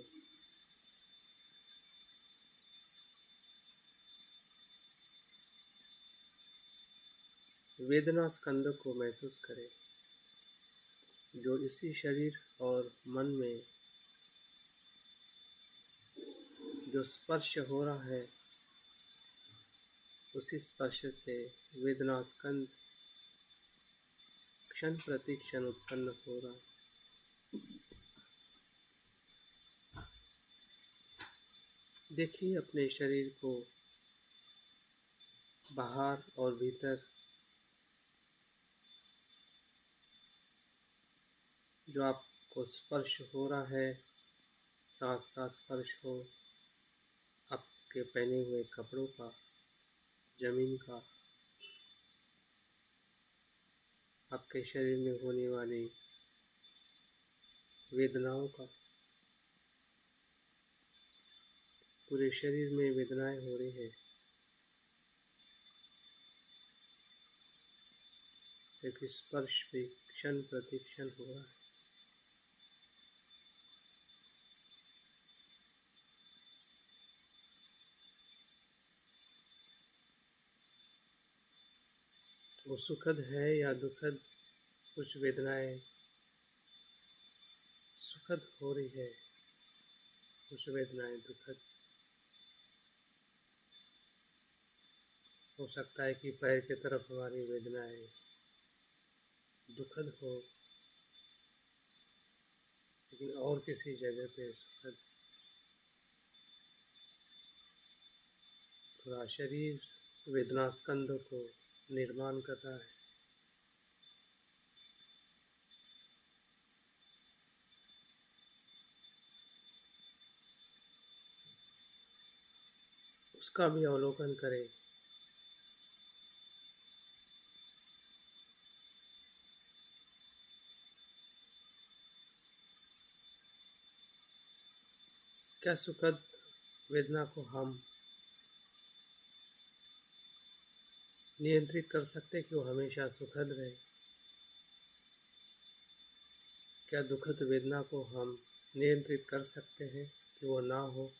Speaker 1: वेदना स्कंद को महसूस करें, जो इसी शरीर और मन में जो स्पर्श हो रहा है, उसी स्पर्श से वेदना स्कंद क्षण प्रति क्षण उत्पन्न हो रहा है। देखिए अपने शरीर को बाहर और भीतर, जो आपको स्पर्श हो रहा है, सांस का स्पर्श हो, आपके पहने हुए कपड़ों का, जमीन का, आपके शरीर में होने वाली वेदनाओं का। पूरे शरीर में वेदनाएं हो रही है, एक स्पर्श भी क्षण प्रतिक्षण हो रहा है। वो सुखद है या दुखद, कुछ वेदनाएं सुखद हो रही है, कुछ वेदनाएं दुखद। हो सकता है कि पैर की तरफ हमारी वेदनाएं दुखद हो, लेकिन और किसी जगह पे सुखद। पूरा शरीर वेदना स्कंद को निर्माण कर रहा है। उसका भी अवलोकन करें। क्या सुखद वेदना को हम नियंत्रित कर सकते कि वो हमेशा सुखद रहे? क्या दुखद वेदना को हम नियंत्रित कर सकते हैं कि वो ना हो?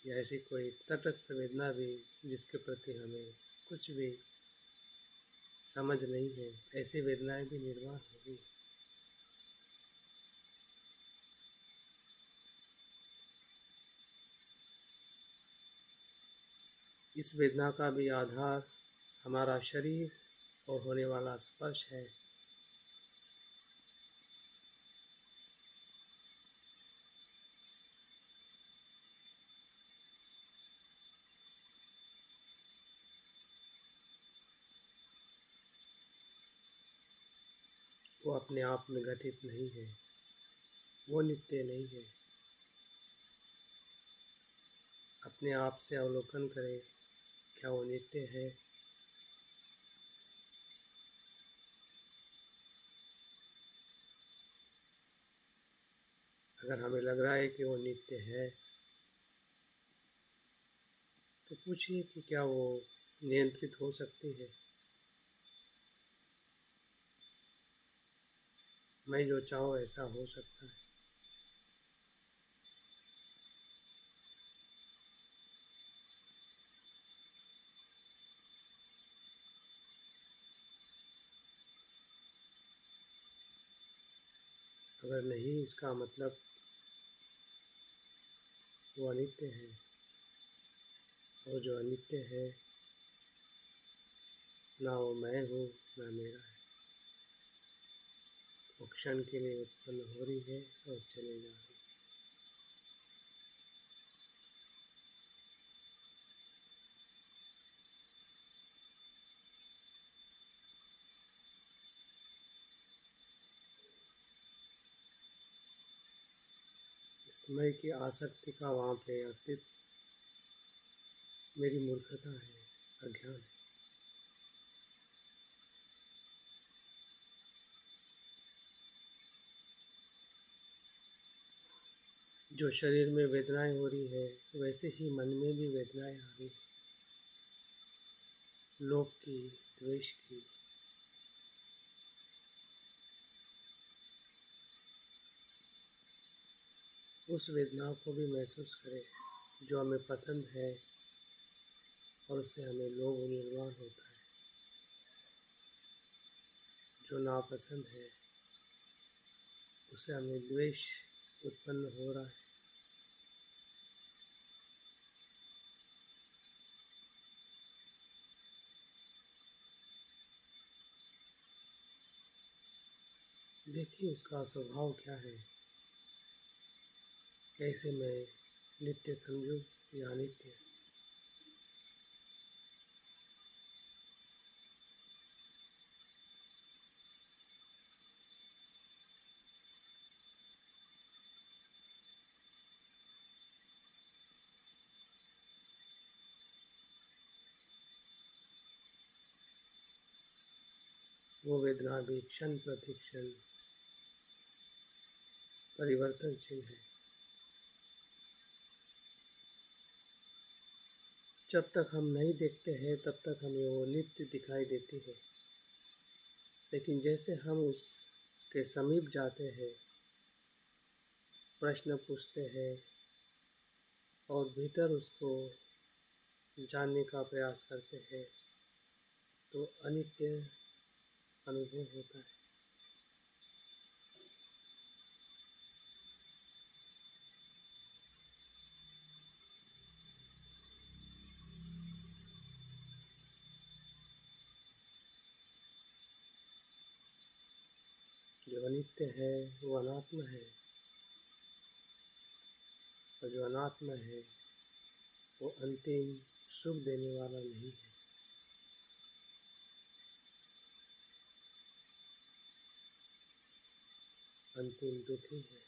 Speaker 1: या ऐसी कोई तटस्थ वेदना भी जिसके प्रति हमें कुछ भी समझ नहीं है, ऐसी वेदनाएं भी निर्माण होगी। इस वेदना का भी आधार हमारा शरीर और होने वाला स्पर्श है। वो अपने आप में घटित नहीं है, वो नित्य नहीं है। अपने आप से अवलोकन करें, क्या वो नित्य है? अगर हमें लग रहा है कि वो नित्य है, तो पूछिए कि क्या वो नियंत्रित हो सकती है? मैं जो चाहूँ ऐसा हो सकता है। अगर नहीं, इसका मतलब वो अनित्य है, और जो अनित्य है ना वो मैं हूँ ना मेरा है। वो क्षण के लिए उत्पन्न हो रही है और चले जा रही है। समय की आसक्ति का वहाँ पे अस्तित्व मेरी मूर्खता है, अज्ञान है। जो शरीर में वेदनाएं हो रही है, वैसे ही मन में भी वेदनाएं आ रही है, लोभ की, द्वेष की। उस वेदना को भी महसूस करें जो हमें पसंद है और उससे हमें लोभ निर्माण होता है। जो नापसंद है उससे हमें द्वेष उत्पन्न हो रहा है। देखिए उसका स्वभाव क्या है, कैसे मैं नित्य समझूं या अनित्य। वो वेदना भी क्षण प्रतिक्षण परिवर्तनशील है। जब तक हम नहीं देखते हैं तब तक हमें वो नित्य दिखाई देती है, लेकिन जैसे हम उसके समीप जाते हैं, प्रश्न पूछते हैं और भीतर उसको जानने का प्रयास करते हैं, तो अनित्य अनुभव होता है। जो अनित्य है वो अनात्म है, और जो अनात्म है वो अंतिम सुख देने वाला नहीं है, अंतिम दुख ही है।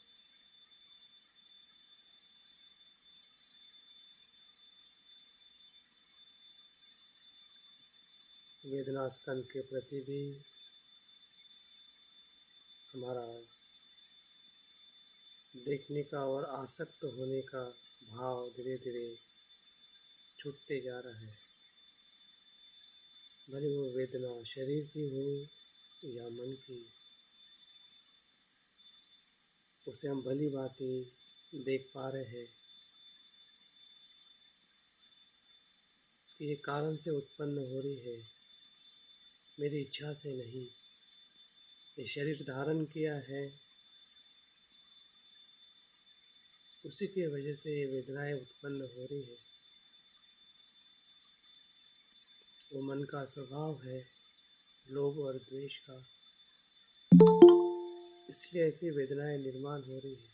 Speaker 1: वेदना स्कंद के प्रति भी हमारा देखने का और आसक्त होने का भाव धीरे धीरे छूटते जा रहा है। भले वो वेदना शरीर की हो या मन की, उसे हम भली भांति देख पा रहे हैं कि ये कारण से उत्पन्न हो रही है, मेरी इच्छा से नहीं। ये शरीर धारण किया है, उसी की वजह से ये वेदनाएं उत्पन्न हो रही है। वो मन का स्वभाव है, लोभ और द्वेष का, इसलिए ऐसी वेदनाएं निर्माण हो रही है।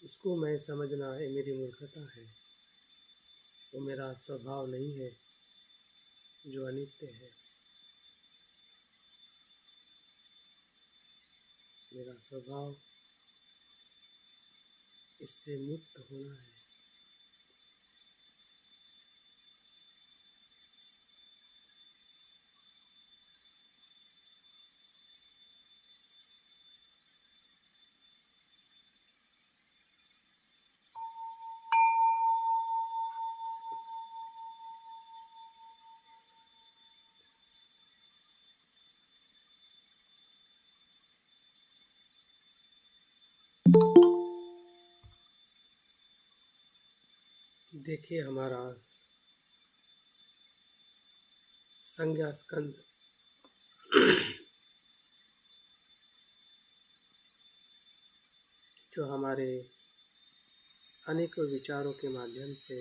Speaker 1: उसको मैं समझना ये मेरी मूर्खता है। वो मेरा स्वभाव नहीं है जो अनित्य है। मेरा स्वभाव इससे मुक्त होना है। देखिए, हमारा संज्ञा स्कंद जो हमारे अनेकों विचारों के माध्यम से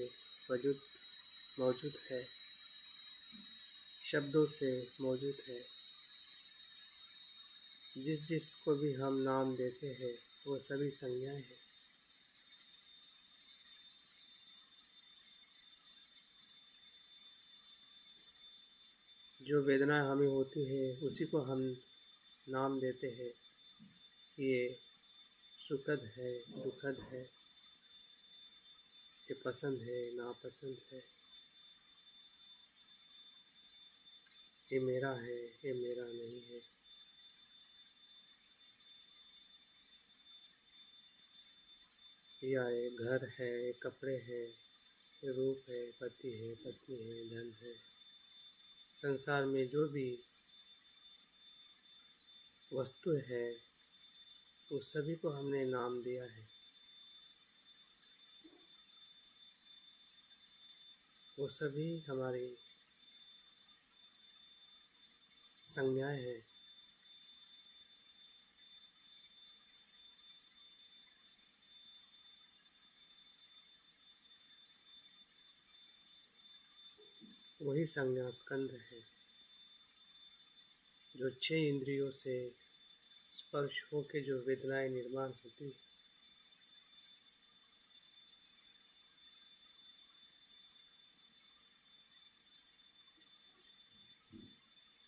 Speaker 1: वजूद मौजूद है, शब्दों से मौजूद है, जिस को भी हम नाम देते हैं वो सभी संज्ञाएं हैं। जो वेदना हमें होती है उसी को हम नाम देते हैं कि ये सुखद है, दुखद है, ये पसंद है, नापसंद है, ये मेरा है, ये मेरा नहीं है। या ये घर है, ये कपड़े हैं, ये रूप है, पति है, पत्नी है, धन है। संसार में जो भी वस्तु है उस सभी को हमने नाम दिया है। वो सभी हमारी संज्ञाएं हैं। वही संज्ञा स्कंद है जो 6 इंद्रियों से स्पर्श होके जो वेदनाएं निर्माण होती,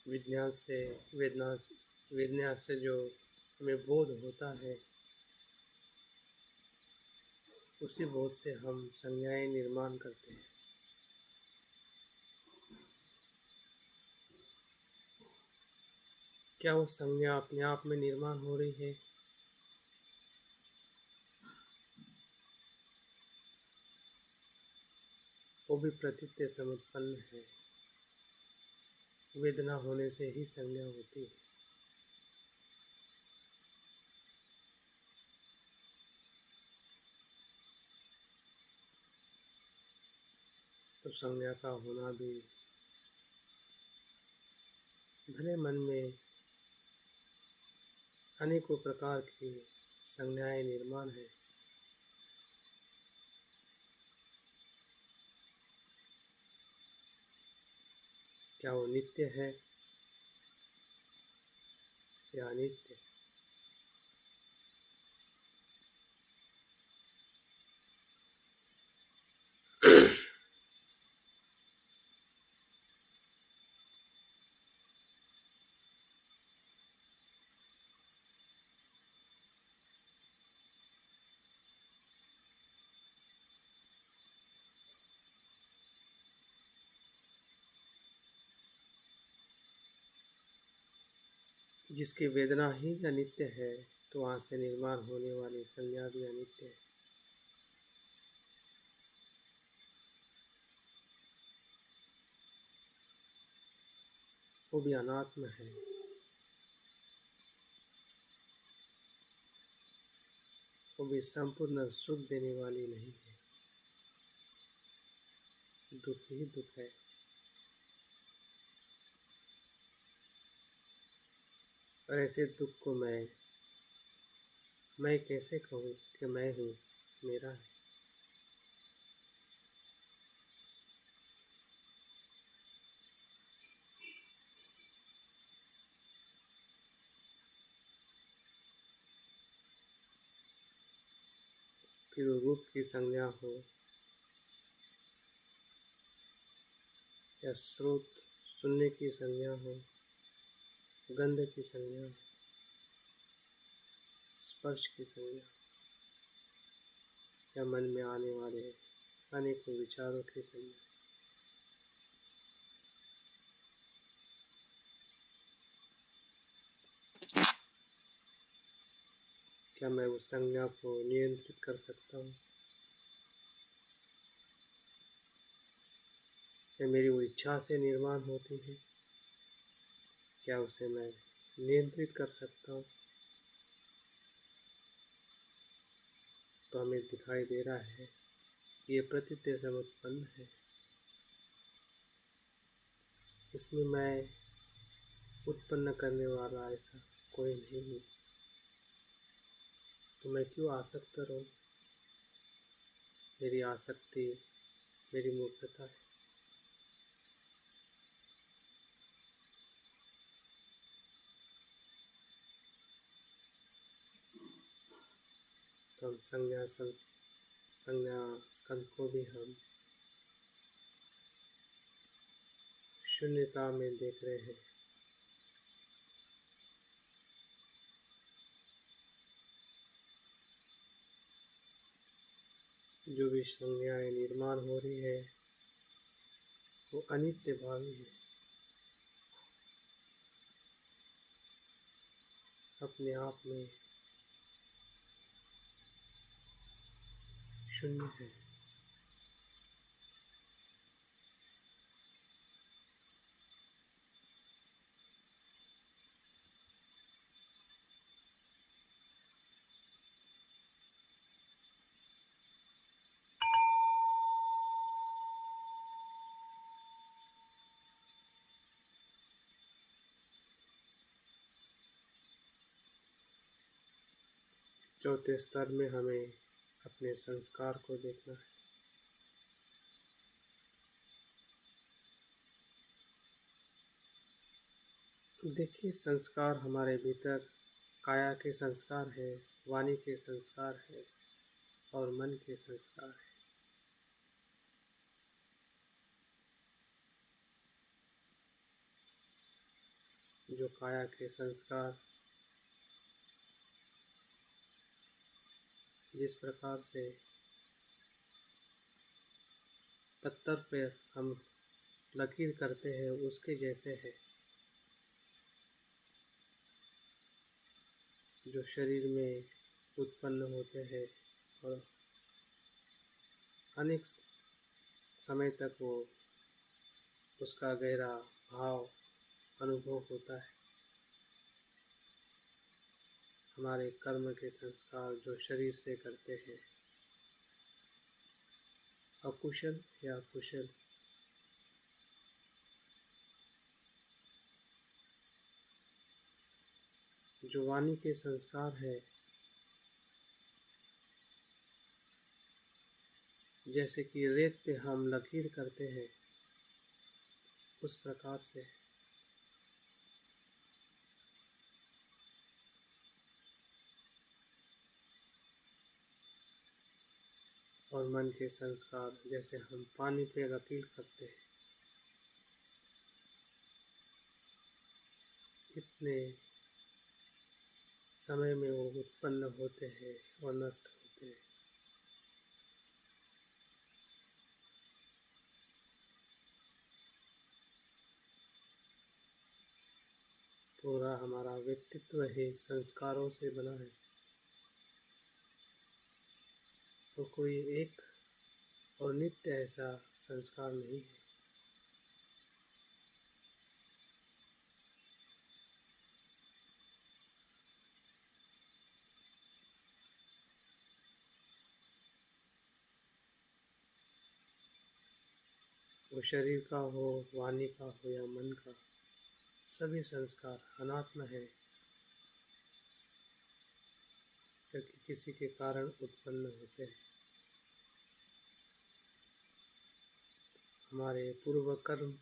Speaker 1: विज्ञान से वेदना से जो हमें बोध होता है, उसी बोध से हम संज्ञाएं निर्माण करते हैं। क्या वो संज्ञा अपने आप में निर्माण हो रही है? वो भी प्रतीत्य समुत्पन्न है। वेदना होने से ही संज्ञा होती है। तो संज्ञा का होना भी, भले मन में अनेकों प्रकार की संज्ञाएं निर्माण है, क्या वो नित्य है या अनित्य? जिसकी वेदना ही अनित्य है, तो वहाँ से निर्माण होने वाली संज्ञा भी अनित्य है। वो भी अनात्म है। वो भी संपूर्ण सुख देने वाली नहीं है, दुख ही दुख है। और ऐसे दुख को मैं कैसे कहूँ कि मैं हूँ, मेरा है? फिर रूप की संज्ञा हो या स्रोत सुनने की संज्ञा हो, गंध की संज्ञा हो, स्पर्श की संज्ञा, या मन में आने वाले अनेकों विचारों की संज्ञा, क्या मैं उस संज्ञा को नियंत्रित कर सकता हूँ? क्या मेरी वो इच्छा से निर्माण होती है? क्या उसे मैं नियंत्रित कर सकता हूँ? तो हमें दिखाई दे रहा है ये प्रतीत्य समुत्पन्न है। इसमें मैं उत्पन्न करने वाला ऐसा कोई नहीं हूँ, तो मैं क्यों आसक्त रहूँ? मेरी आसक्ति मेरी मूर्खता है। तो हम संज्ञा स्कंध को भी हम शून्यता में देख रहे हैं। जो भी संज्ञाएं निर्माण हो रही है वो अनित्य भावी है, अपने आप में शून्य है। चौथे स्तर में हमें अपने संस्कार को देखना है। देखिए, संस्कार हमारे भीतर काया के संस्कार है, वाणी के संस्कार है और मन के संस्कार है। जो काया के संस्कार जिस प्रकार से पत्थर पे हम लकीर करते हैं उसके जैसे है, जो शरीर में उत्पन्न होते हैं और अनेक समय तक वो उसका गहरा भाव अनुभव होता है। हमारे कर्म के संस्कार जो शरीर से करते हैं, अकुशल या कुशल, जो वाणी के संस्कार है, जैसे कि रेत पे हम लकीर करते हैं, उस प्रकार से और मन के संस्कार जैसे हम पानी पे लकीर करते हैं, इतने समय में वो उत्पन्न होते हैं और नष्ट होते हैं। पूरा हमारा व्यक्तित्व ही संस्कारों से बना है। तो कोई एक और नित्य ऐसा संस्कार नहीं है। वो शरीर का हो, वाणी का हो या मन का, सभी संस्कार अनात्म है, क्योंकि किसी के कारण उत्पन्न होते हैं। हमारे पूर्व कर्म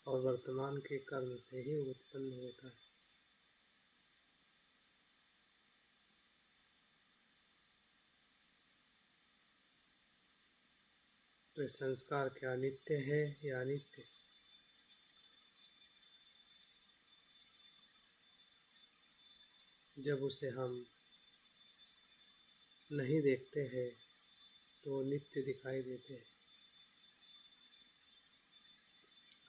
Speaker 1: और वर्तमान के कर्म से ही उत्पन्न होता है। तो ये संस्कार क्या नित्य है या अनित्य? जब उसे हम नहीं देखते हैं तो वो नित्य दिखाई देते हैं।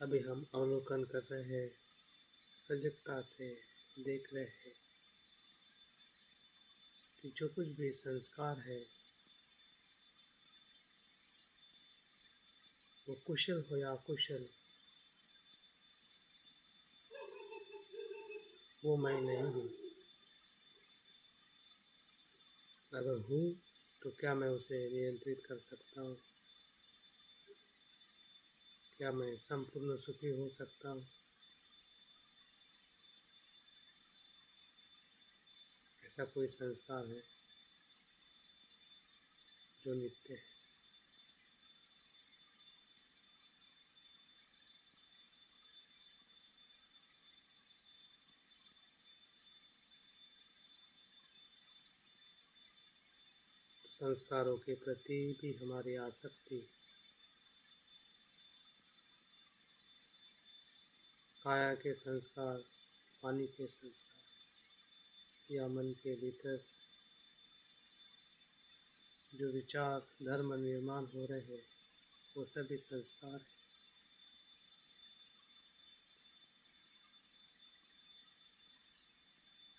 Speaker 1: अभी हम अवलोकन कर रहे हैं, सजगता से देख रहे हैं कि जो कुछ भी संस्कार है वो कुशल हो या अकुशल, वो मैं नहीं हूँ। अगर हूँ तो क्या मैं उसे नियंत्रित कर सकता हूँ? क्या मैं संपूर्ण सुखी हो सकता हूँ? ऐसा कोई संस्कार है जो नित्य है? तो संस्कारों के प्रति भी हमारी आसक्ति, काया के संस्कार, पानी के संस्कार या मन के भीतर जो विचार धर्म निर्माण हो रहे हैं, वो सभी संस्कार हैं।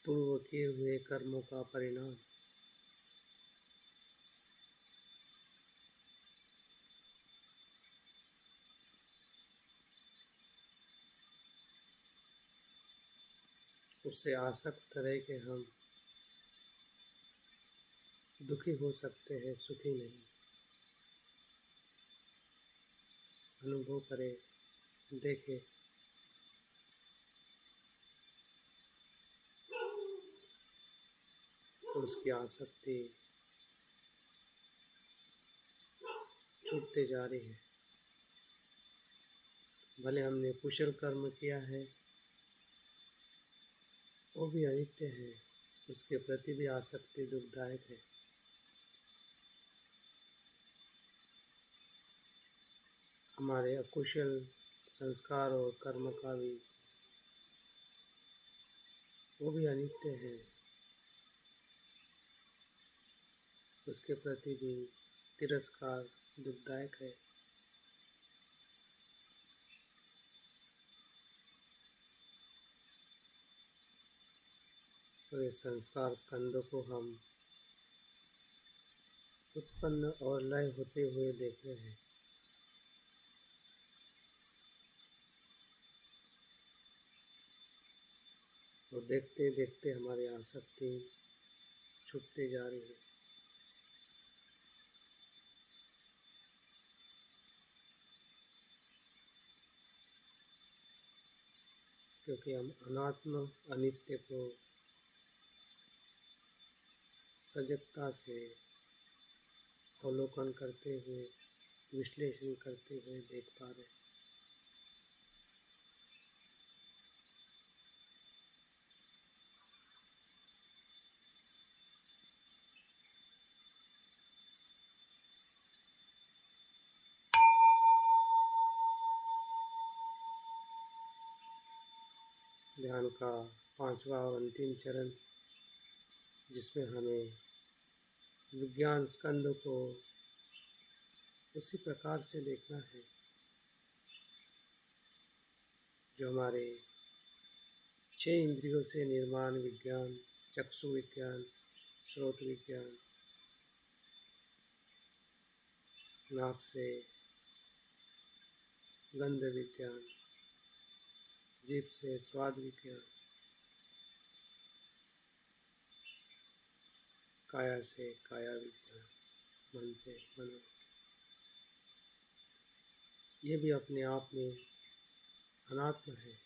Speaker 1: पूर्व किए हुए कर्मों का परिणाम। उससे आसक्त रह के हम दुखी हो सकते हैं, सुखी नहीं। अनुभव करें, देखें, तो उसकी आसक्ति छूटते जा रही है। भले हमने कुशल कर्म किया है, वो भी अनित्य है, उसके प्रति भी आसक्ति दुखदायक है। हमारे अकुशल संस्कार और कर्म का भी, वो भी अनित्य है, उसके प्रति भी तिरस्कार दुखदायक है। तो इस संस्कार स्कंदों को हम उत्पन्न और लय होते हुए देख रहे हैं। और देखते देखते हमारी आसक्ति छूटती जा रही है। क्योंकि हम अनात्म अनित्य को सजगता से अवलोकन करते हुए, विश्लेषण करते हुए देख पा रहे हैं। ध्यान का 5वां और अंतिम चरण, जिसमें हमें विज्ञान स्कंद को उसी प्रकार से देखना है जो हमारे 6 इंद्रियों से निर्माण विज्ञान, चक्षु विज्ञान, श्रोत विज्ञान, नाक से गंध विज्ञान, जीभ से स्वाद विज्ञान, काया से काया विज्ञान, मन से मन, ये भी अपने आप में अनात्म है।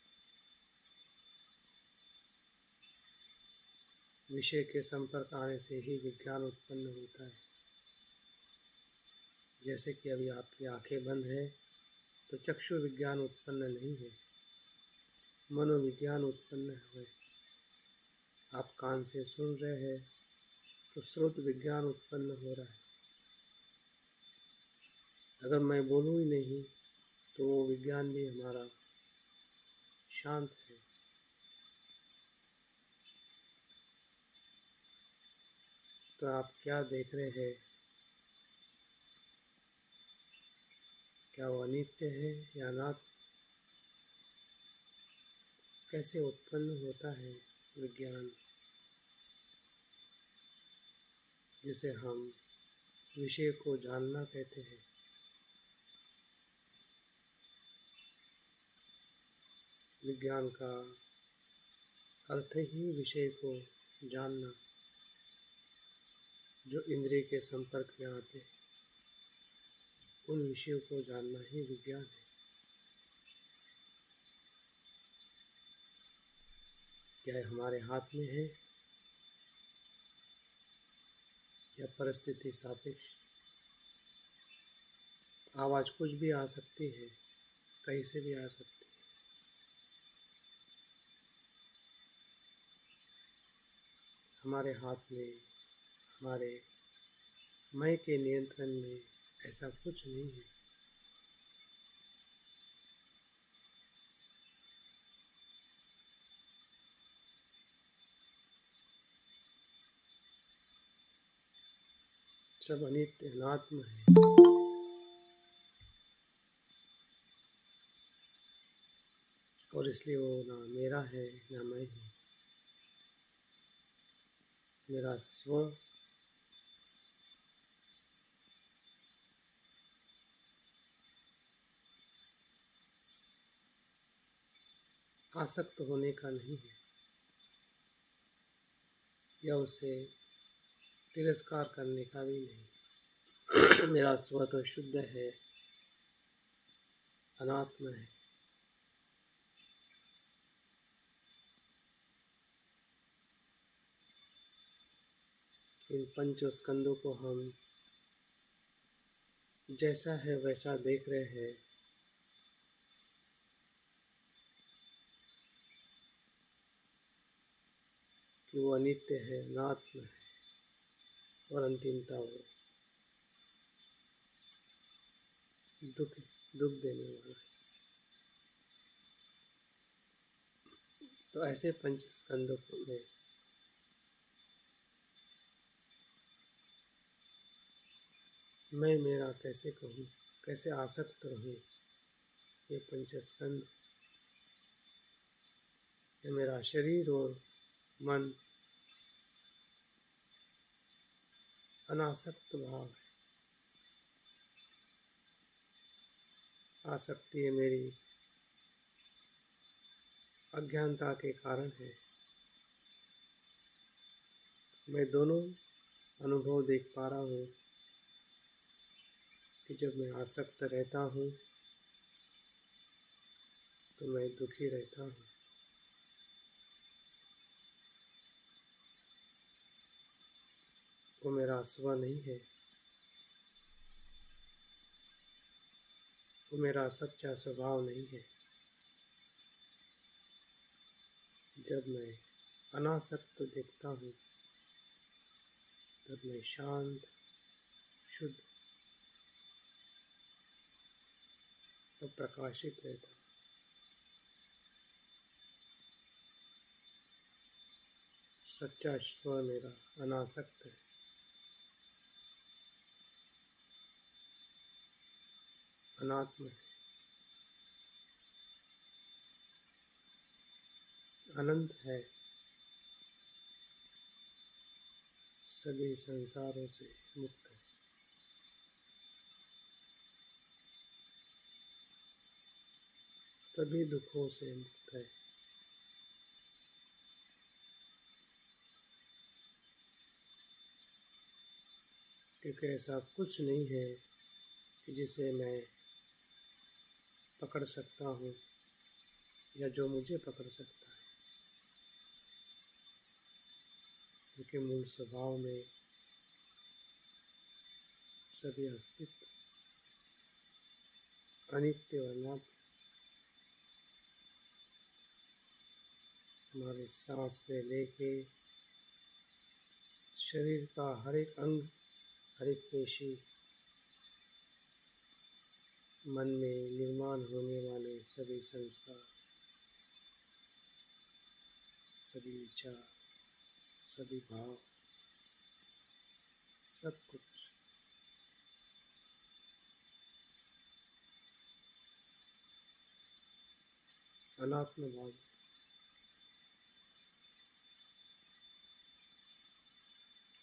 Speaker 1: विषय के संपर्क आने से ही विज्ञान उत्पन्न होता है। जैसे कि अभी आपकी आंखें बंद है तो चक्षु विज्ञान उत्पन्न नहीं है, मनोविज्ञान उत्पन्न है। आप कान से सुन रहे हैं तो श्रोत विज्ञान उत्पन्न हो रहा है। अगर मैं बोलूँ ही नहीं तो वो विज्ञान भी हमारा शांत है। तो आप क्या देख रहे हैं? क्या वो अनित्य है या अनात्म? कैसे उत्पन्न होता है विज्ञान, जिसे हम विषय को जानना कहते हैं? विज्ञान का अर्थ ही विषय को जानना, जो इंद्रिय के संपर्क में आते हैं, उन विषयों को जानना ही विज्ञान है। क्या ये हमारे हाथ में है या परिस्थिति सापेक्ष? आवाज़ कुछ भी आ सकती है, कहीं से भी आ सकती है। हमारे हाथ में, हमारे मैं के नियंत्रण में ऐसा कुछ नहीं है। सब अनित्य अनात्म है। और इसलिए वो ना मेरा है ना मैं हूँ। मेरा स्व आसक्त होने का नहीं है या उसे तिरस्कार करने का भी नहीं। मेरा स्व तो शुद्ध है, अनात्म है। इन पंच स्कंदों को हम जैसा है वैसा देख रहे हैं। कि वो अनित्य है, अनात्म है और अंतिमता वो दुख दुख देने वाला है। तो ऐसे पंच स्कंदों में मैं मेरा कैसे कहूँ, कैसे आसक्त रहूँ? ये पंचस्कंद, ये मेरा शरीर और मन अनासक्त भाव है। आसक्ति मेरी अज्ञानता के कारण है। मैं दोनों अनुभव देख पा रहा हूँ कि जब मैं आसक्त रहता हूँ तो मैं दुखी रहता हूँ। वो मेरा स्व नहीं है, वो मेरा सच्चा स्वभाव नहीं है। जब मैं अनासक्त देखता हूँ तब मैं शांत, शुद्ध और प्रकाशित रहता हूँ। सच्चा स्व मेरा अनासक्त है, अनात्म है, अनंत है, सभी संसारों से मुक्त है। सभी दुखों से मुक्त है। क्योंकि ऐसा कुछ नहीं है कि जिसे मैं पकड़ सकता हूँ या जो मुझे पकड़ सकता है। क्योंकि मूल स्वभाव में सभी अस्तित्व अनित्य और अनात्म। हमारे सांस से लेके शरीर का हर एक अंग, हर एक पेशी, मन में निर्माण होने वाले सभी संस्कार, सभी विचार, सभी भाव, सब कुछ अनात्म भाव।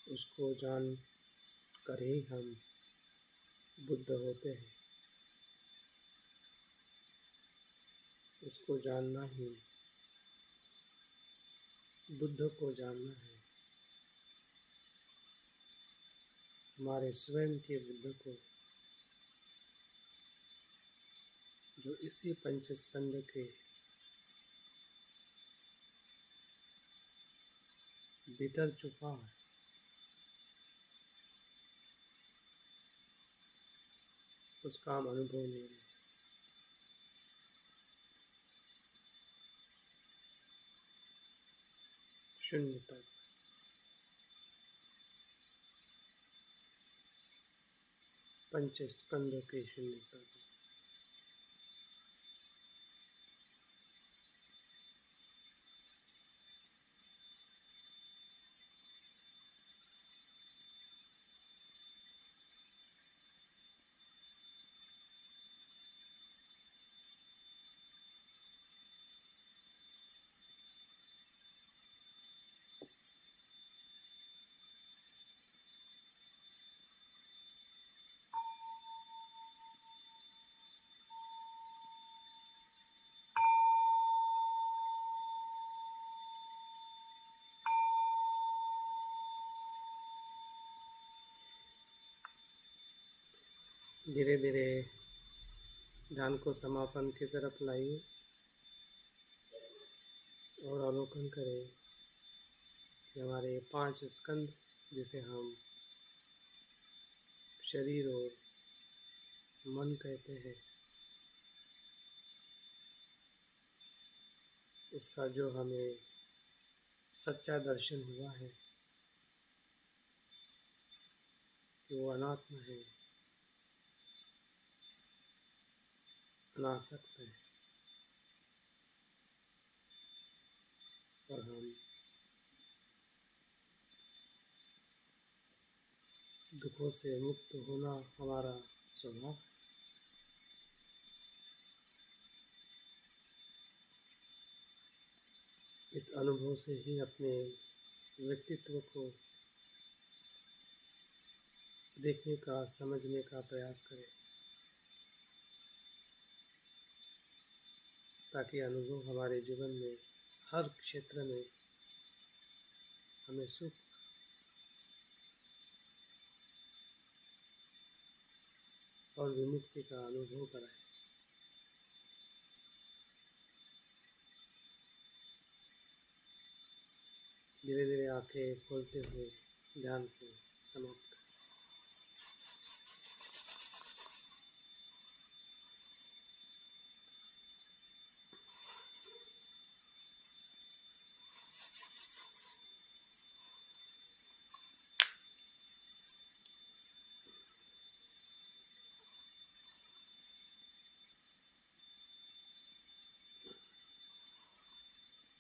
Speaker 1: उसको जान कर ही हम बुद्ध होते हैं। उसको जानना ही बुद्ध को जानना है। हमारे स्वयं के बुद्ध को, जो इसी पंचस्कंद के भीतर छुपा है। उसका हम अनुभव ले रहे हैं। शून्यता, पंचस्कंद के शून्यता। धीरे धीरे ध्यान को समापन की तरफ लाइए और अवलोकन करें कि हमारे 5 स्कंद, जिसे हम शरीर और मन कहते हैं, उसका जो हमें सच्चा दर्शन हुआ है कि वो अनात्म है, अनासक्त है और हम दुखों से मुक्त होना हमारा स्वभाव। इस अनुभव से ही अपने व्यक्तित्व को देखने का, समझने का प्रयास करें। ताकि अनुभव हमारे जीवन में हर क्षेत्र में हमें सुख और विमुक्ति का अनुभव कराए। धीरे धीरे आंखें खोलते हुए ध्यान को समाप्त करें।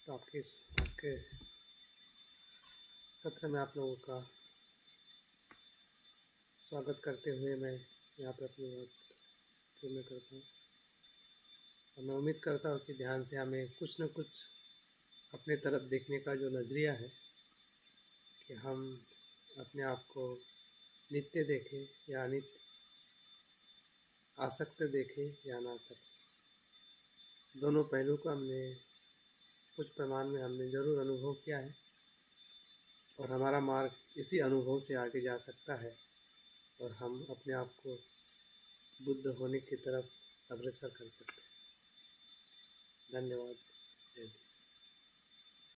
Speaker 1: तो आपके आज के सत्र में आप लोगों का स्वागत करते हुए मैं यहाँ पे अपनी बात पूर्ण करता हूँ। और मैं उम्मीद करता हूँ कि ध्यान से हमें कुछ न कुछ अपने तरफ देखने का जो नज़रिया है कि हम अपने आप को नित्य देखें या अनित्य, आसक्त देखें या अनासक्त, दोनों पहलू को हमने कुछ प्रमाण में हमने ज़रूर अनुभव किया है और हमारा मार्ग इसी अनुभव से आगे जा सकता है और हम अपने आप को बुद्ध होने की तरफ अग्रसर कर सकते हैं। धन्यवाद। जय हिंद।